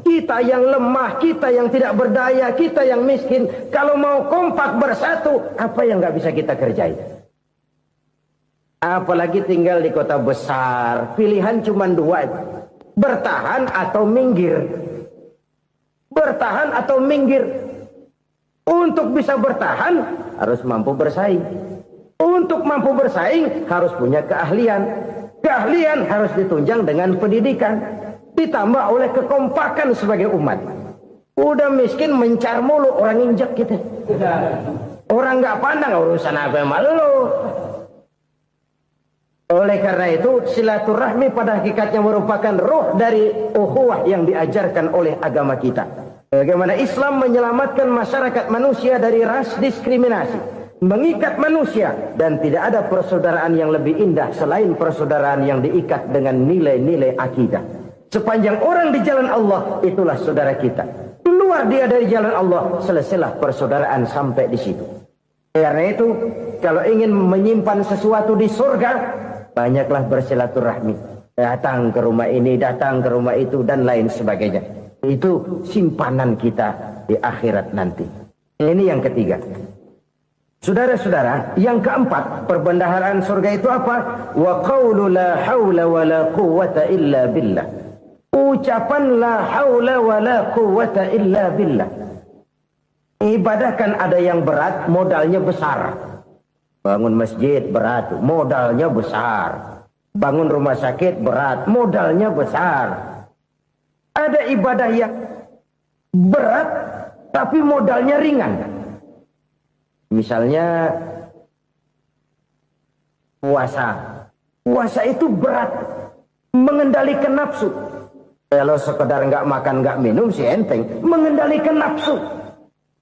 Speaker 2: Kita yang lemah, kita yang tidak berdaya, kita yang miskin, kalau mau kompak bersatu, apa yang nggak bisa kita kerjain? Apalagi tinggal di kota besar, pilihan cuma 2. Bertahan atau minggir. Bertahan atau minggir. Untuk bisa bertahan harus mampu bersaing. Untuk mampu bersaing harus punya keahlian. Keahlian harus ditunjang dengan pendidikan. Ditambah oleh kekompakan sebagai umat. Udah miskin mencar mulu orang injek kita. Orang nggak pandang urusan apa yang malu. Oleh karena itu silaturahmi pada hakikatnya merupakan roh dari ukhuwah yang diajarkan oleh agama kita. Bagaimana Islam menyelamatkan masyarakat manusia dari ras diskriminasi, mengikat manusia, dan tidak ada persaudaraan yang lebih indah selain persaudaraan yang diikat dengan nilai-nilai akidah. Sepanjang orang di jalan Allah, itulah saudara kita. Keluar dia dari jalan Allah, selesailah persaudaraan sampai di situ. Karena itu, kalau ingin menyimpan sesuatu di surga, banyaklah bersilaturahmi. Datang ke rumah ini, datang ke rumah itu, dan lain sebagainya. Itu simpanan kita di akhirat nanti. Ini yang ketiga. Saudara-saudara, yang keempat, perbendaharaan surga itu apa? Wa qawlu la hawla wa la quwwata illa billah. Ucapan la hawla wa la quwwata illa billah. Ibadah kan ada yang berat, modalnya besar. Bangun masjid berat, modalnya besar. Bangun rumah sakit berat, modalnya besar. Ada ibadah yang berat tapi modalnya ringan. Misalnya puasa. Puasa itu berat, mengendalikan nafsu. Kalau sekedar nggak makan nggak minum sih enteng, mengendalikan nafsu.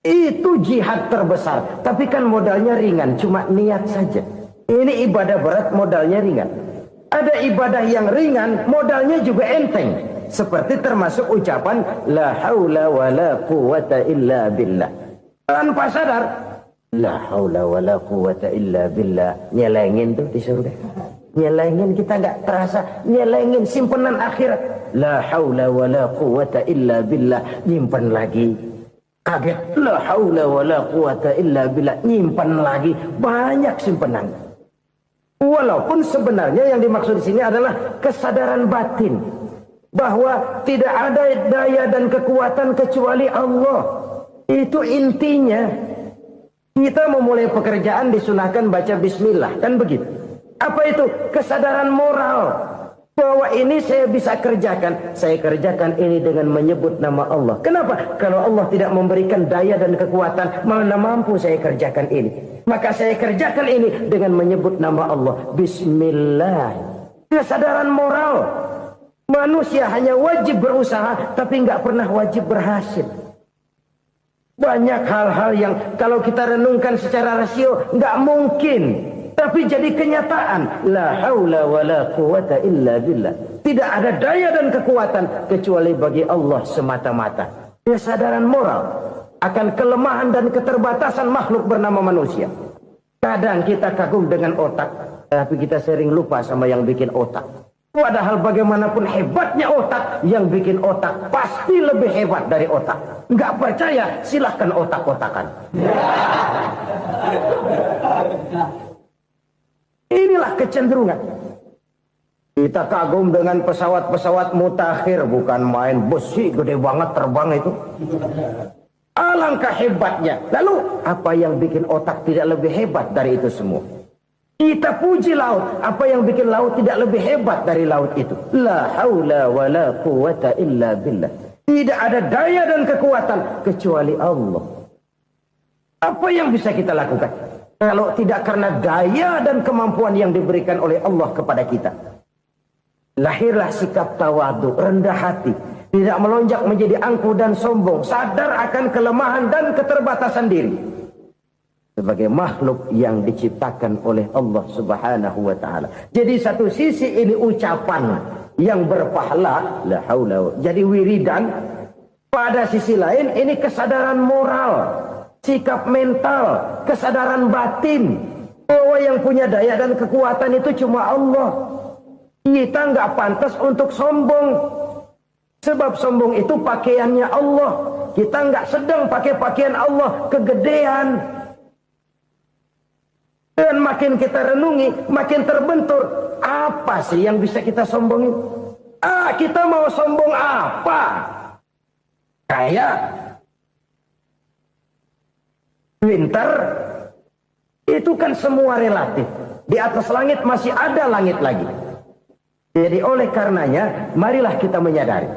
Speaker 2: Itu jihad terbesar. Tapi kan modalnya ringan, cuma niat saja. Ini ibadah berat, modalnya ringan. Ada ibadah yang ringan, modalnya juga enteng. Seperti termasuk ucapan la haula wa la quwwata illa billah. Tanpa sadar, la haula wa la quwwata illa billah. Nyelengin tuh di surga. Nyelengin, kita nggak terasa. Nyelengin simpanan akhirat. La haula wa la quwwata illa billah. Nyimpan lagi. Kaget. La haula wa la quwwata illa billah. Nyimpan lagi. Banyak simpanan. Walaupun sebenarnya yang dimaksud di sini adalah kesadaran batin. Bahwa tidak ada daya dan kekuatan kecuali Allah. Itu intinya. Kita memulai pekerjaan disunahkan baca bismillah, kan begitu. Apa itu? Kesadaran moral. Bahwa ini saya bisa kerjakan. Saya kerjakan ini dengan menyebut nama Allah. Kenapa? Kalau Allah tidak memberikan daya dan kekuatan, mana mampu saya kerjakan ini. Maka saya kerjakan ini dengan menyebut nama Allah. Bismillah. Kesadaran moral. Manusia hanya wajib berusaha, tapi nggak pernah wajib berhasil. Banyak hal-hal yang kalau kita renungkan secara rasio nggak mungkin, tapi jadi kenyataan. La haula wa la quwwata illa billah. Tidak ada daya dan kekuatan kecuali bagi Allah semata-mata. Kesadaran moral akan kelemahan dan keterbatasan makhluk bernama manusia. Kadang kita kagum dengan otak, tapi kita sering lupa sama yang bikin otak. Padahal bagaimanapun hebatnya otak, yang bikin otak pasti lebih hebat dari otak. Nggak percaya, silahkan otak-otakan. Inilah kecenderungan. Kita kagum dengan pesawat-pesawat mutakhir, bukan main, besi gede banget terbang itu. Alangkah hebatnya. Lalu apa yang bikin otak tidak lebih hebat dari itu semua? Kita puji laut. Apa yang bikin laut tidak lebih hebat dari laut itu? La haula wa la quwwata illa billah. Tidak ada daya dan kekuatan kecuali Allah. Apa yang bisa kita lakukan? Kalau tidak karena daya dan kemampuan yang diberikan oleh Allah kepada kita. Lahirlah sikap tawadu, rendah hati. Tidak melonjak menjadi angkuh dan sombong. Sadar akan kelemahan dan keterbatasan diri. Sebagai makhluk yang diciptakan oleh Allah Subhanahu wa ta'ala. Jadi satu sisi ini ucapan yang berpahala, la haula, jadi wiridan. Pada sisi lain ini kesadaran moral, sikap mental, kesadaran batin. Bahwa yang punya daya dan kekuatan itu cuma Allah. Kita nggak pantas untuk sombong. Sebab sombong itu pakaiannya Allah. Kita nggak sedang pakai pakaian Allah, kegedean. Dan makin kita renungi, makin terbentur. Apa sih yang bisa kita sombongin? Kita mau sombong apa? Kayak pintar, itu kan semua relatif. Di atas langit masih ada langit lagi. Jadi oleh karenanya, marilah kita menyadari.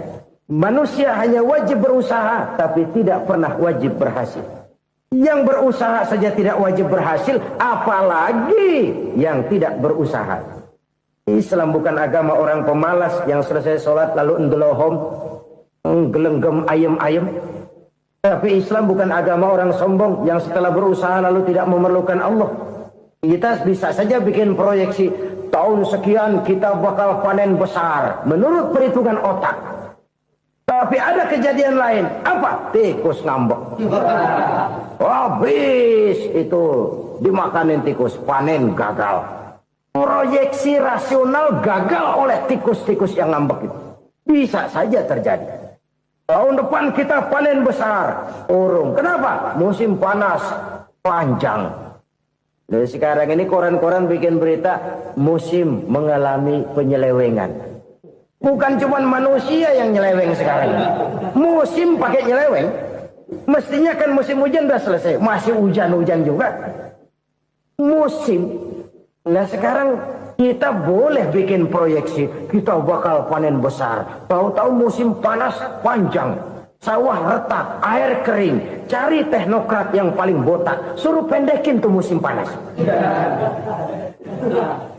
Speaker 2: Manusia hanya wajib berusaha, tapi tidak pernah wajib berhasil. Yang berusaha saja tidak wajib berhasil, apalagi yang tidak berusaha. Islam bukan agama orang pemalas yang selesai sholat lalu endelohom, gelenggem ayem-ayem. Tapi Islam bukan agama orang sombong yang setelah berusaha lalu tidak memerlukan Allah. Kita bisa saja bikin proyeksi tahun sekian kita bakal panen besar menurut perhitungan otak. Tapi ada kejadian lain. Apa? Tikus ngambek. Habis itu dimakanin tikus, panen gagal. Proyeksi rasional gagal oleh tikus-tikus yang ngambek itu. Bisa saja terjadi. Tahun depan kita panen besar, urung. Kenapa? Musim panas panjang. Jadi sekarang ini koran-koran bikin berita musim mengalami penyelewengan. Bukan cuma manusia yang nyeleweng sekarang. Musim pakai nyeleweng. Mestinya kan musim hujan udah selesai, masih hujan-hujan juga. Musim. Nah sekarang kita boleh bikin proyeksi, kita bakal panen besar. Tahu-tahu musim panas panjang, sawah retak, air kering. Cari teknokrat yang paling botak, suruh pendekin tuh musim panas.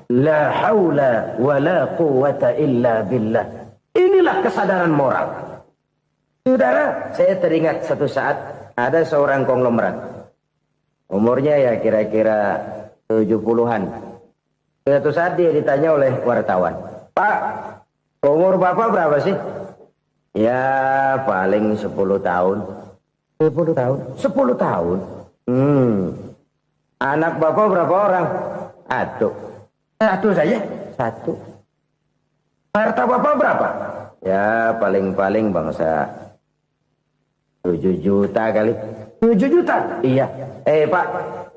Speaker 2: La haula wa la quwata illa billah. Inilah kesadaran moral. Saudara, saya teringat satu saat ada seorang konglomerat. Umurnya ya kira-kira 70-an. Suatu saat dia ditanya oleh wartawan, Pak, umur Bapak berapa sih? Ya paling 10 tahun. 10 tahun? 10 tahun? Anak Bapak berapa orang? Satu. Satu saja? Satu. Harta Bapak berapa? Ya paling-paling bangsa 7 juta kali. 7 juta? Iya. Pak,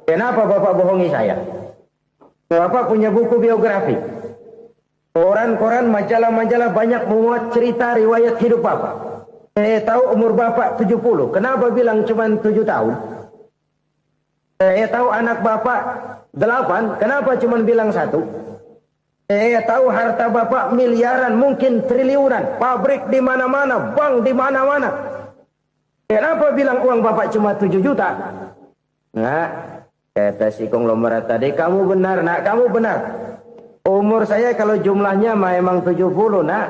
Speaker 2: kenapa Bapak bohongi saya? Bapak punya buku biografi. Koran-koran, majalah-majalah banyak memuat cerita riwayat hidup Bapak. Saya tahu umur Bapak 70. Kenapa bilang cuma 7 tahun? Saya tahu anak Bapak 8. Kenapa cuma bilang 1? Saya tahu harta Bapak miliaran, mungkin triliunan. Pabrik di mana-mana, bank di mana-mana. Kenapa bilang uang Bapak cuma 7 juta? Nah, kata si konglomerat tadi, kamu benar nak, kamu benar. Umur saya kalau jumlahnya memang 70 nak.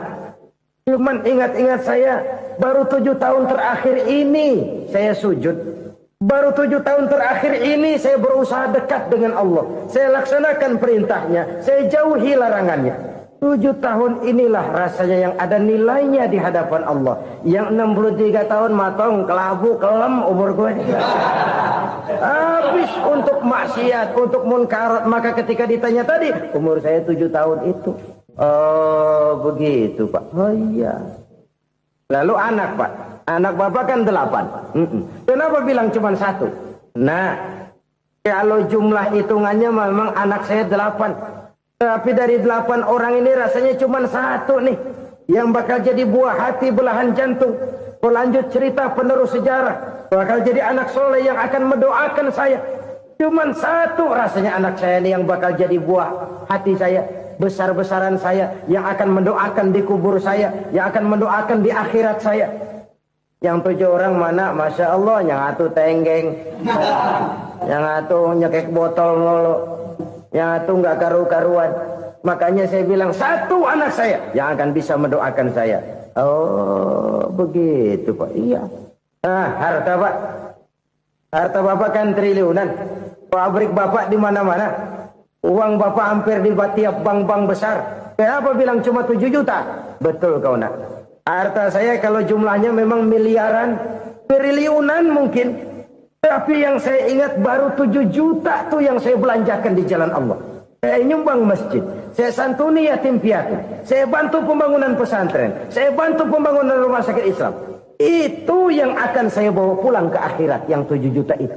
Speaker 2: Cuman ingat-ingat saya, baru 7 tahun terakhir ini saya sujud. Baru 7 tahun terakhir ini saya berusaha dekat dengan Allah. Saya laksanakan perintahnya, saya jauhi larangannya. 7 tahun inilah rasanya yang ada nilainya di hadapan Allah. Yang 63 tahun matong, kelabu, kelem umur gue. Habis untuk maksiat, untuk munkarat. Maka ketika ditanya tadi, umur saya 7 tahun itu. Oh begitu Pak. Oh iya. Lalu anak Pak. Anak Bapak kan 8. Kenapa bilang cuma 1? Nah, kalau jumlah hitungannya memang anak saya 8. Tapi dari 8 orang ini rasanya cuma 1 nih yang bakal jadi buah hati, belahan jantung, pelanjut cerita, penerus sejarah, bakal jadi anak soleh yang akan mendoakan saya. Cuma 1 rasanya anak saya ini yang bakal jadi buah hati saya, besar-besaran saya, yang akan mendoakan di kubur saya, yang akan mendoakan di akhirat saya. Yang 7 orang mana? Masya Allah, yang atu tenggeng, yang atu nyekek botol mulu, yang itu nggak karu-karuan. Makanya saya bilang 1 anak saya yang akan bisa mendoakan saya. Oh begitu Pak. Iya. Nah harta Pak, harta Bapak kan triliunan. Pabrik Bapak di mana-mana. Uang Bapak hampir di tiap bank-bank besar. Kenapa bilang cuma 7 juta? Betul kau nak. Harta saya kalau jumlahnya memang miliaran, triliunan mungkin. Tapi yang saya ingat baru 7 juta tuh yang saya belanjakan di jalan Allah. Saya nyumbang masjid, saya santuni yatim piatu, saya bantu pembangunan pesantren, saya bantu pembangunan rumah sakit Islam. Itu yang akan saya bawa pulang ke akhirat, yang 7 juta itu.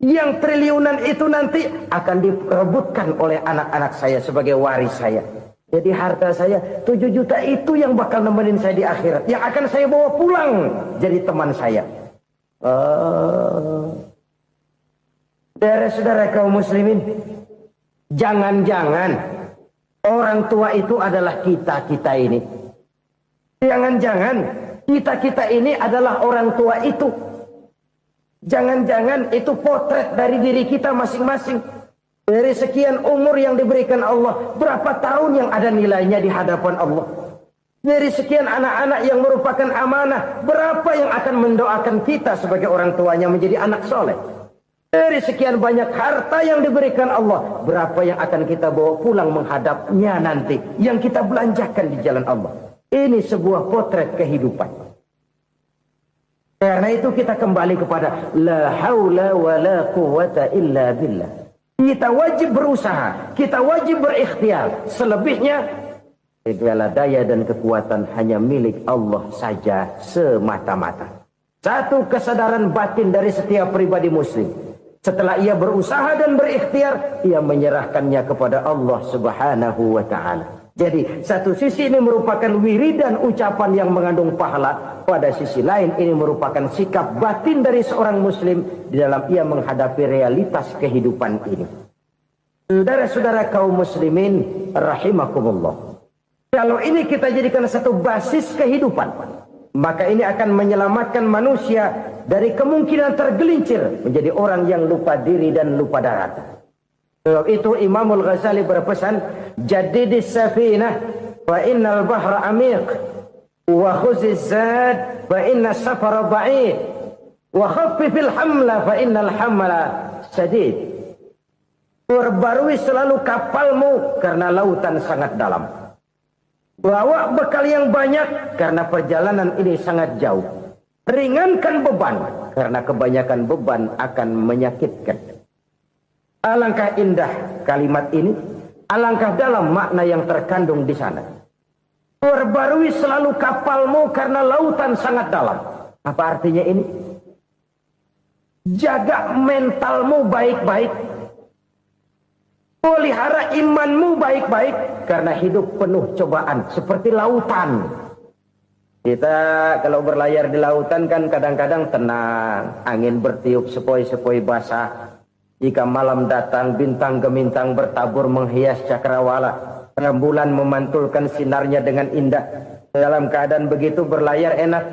Speaker 2: Yang triliunan itu nanti akan diperebutkan oleh anak-anak saya sebagai waris saya. Jadi harta saya 7 juta itu yang bakal nemenin saya di akhirat, yang akan saya bawa pulang jadi teman saya. Saudara-saudara kaum muslimin, jangan-jangan orang tua itu adalah kita-kita ini. Jangan-jangan kita-kita ini adalah orang tua itu. Jangan-jangan itu potret dari diri kita masing-masing. Dari sekian umur yang diberikan Allah, berapa tahun yang ada nilainya di hadapan Allah. Dari sekian anak-anak yang merupakan amanah, berapa yang akan mendoakan kita sebagai orang tuanya menjadi anak soleh? Dari sekian banyak harta yang diberikan Allah, berapa yang akan kita bawa pulang menghadapnya nanti, yang kita belanjakan di jalan Allah? Ini sebuah potret kehidupan. Karena itu kita kembali kepada la haula wa la quwwata illa billah. Kita wajib berusaha, kita wajib berikhtiar. Selebihnya segala daya dan kekuatan hanya milik Allah saja semata-mata. Satu kesadaran batin dari setiap pribadi muslim. Setelah ia berusaha dan berikhtiar, ia menyerahkannya kepada Allah Subhanahu wa ta'ala. Jadi satu sisi ini merupakan wiridan ucapan yang mengandung pahala. Pada sisi lain ini merupakan sikap batin dari seorang muslim di dalam ia menghadapi realitas kehidupan ini. Saudara-saudara kaum muslimin rahimakumullah. Kalau ini kita jadikan satu basis kehidupan, maka ini akan menyelamatkan manusia dari kemungkinan tergelincir menjadi orang yang lupa diri dan lupa darat. Sebab itu Imamul Ghazali berpesan, jadidis safinah fa innal bahra amiq wa khuziz zad fa inna safara ba'id wa khaffifil hamla fa innal hamla sadid. Perbarui selalu kapalmu karena lautan sangat dalam. Bawa bekal yang banyak karena perjalanan ini sangat jauh. Ringankan beban karena kebanyakan beban akan menyakitkan. Alangkah indah kalimat ini, alangkah dalam makna yang terkandung di sana. Perbarui selalu kapalmu karena lautan sangat dalam. Apa artinya ini? Jaga mentalmu baik-baik. Pelihara imanmu baik-baik karena hidup penuh cobaan seperti lautan. Kita kalau berlayar di lautan kan kadang-kadang tenang, angin bertiup sepoi-sepoi basah. Jika malam datang bintang gemintang bertabur menghias cakrawala, rembulan memantulkan sinarnya dengan indah. Dalam keadaan begitu berlayar enak.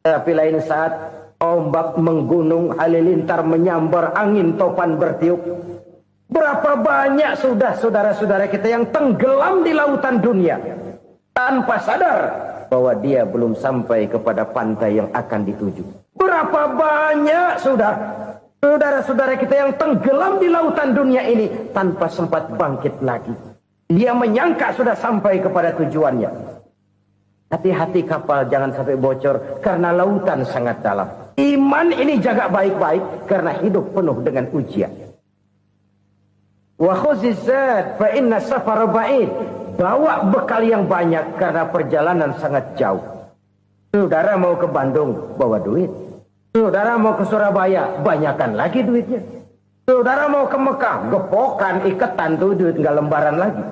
Speaker 2: Tapi lain saat ombak menggunung, halilintar menyambar, angin topan bertiup. Berapa banyak sudah saudara-saudara kita yang tenggelam di lautan dunia tanpa sadar bahwa dia belum sampai kepada pantai yang akan dituju. Berapa banyak sudah saudara-saudara kita yang tenggelam di lautan dunia ini tanpa sempat bangkit lagi. Dia menyangka sudah sampai kepada tujuannya. Hati-hati kapal jangan sampai bocor karena lautan sangat dalam. Iman ini jaga baik-baik karena hidup penuh dengan ujian. Wa khuzizat fa inna safara ba'id. Bawa bekal yang banyak karena perjalanan sangat jauh. Saudara mau ke Bandung, bawa duit. Saudara mau ke Surabaya, banyakan lagi duitnya. Saudara mau ke Mekah, gepokan, iketan tuh duit nggak lembaran lagi.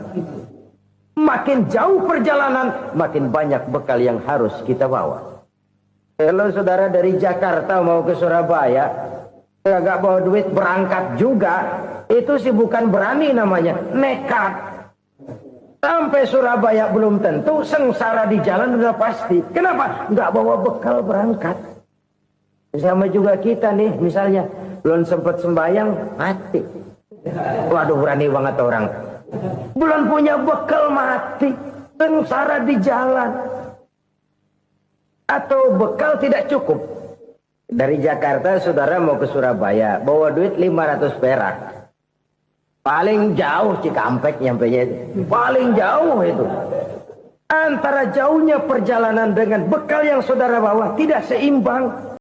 Speaker 2: Makin jauh perjalanan, makin banyak bekal yang harus kita bawa. Kalau saudara dari Jakarta mau ke Surabaya, nggak bawa duit berangkat juga, itu sih bukan berani namanya, nekat. Sampai Surabaya belum tentu, sengsara di jalan udah pasti. Kenapa? Nggak bawa bekal berangkat. Sama juga kita nih, misalnya belum sempat sembahyang, mati. Waduh, berani banget orang. Belum punya bekal, mati. Sengsara di jalan. Atau bekal tidak cukup. Dari Jakarta saudara mau ke Surabaya, bawa duit 500 perak. Paling jauh Cikampek nyampenya itu. Paling jauh itu. Antara jauhnya perjalanan dengan bekal yang saudara bawa tidak seimbang.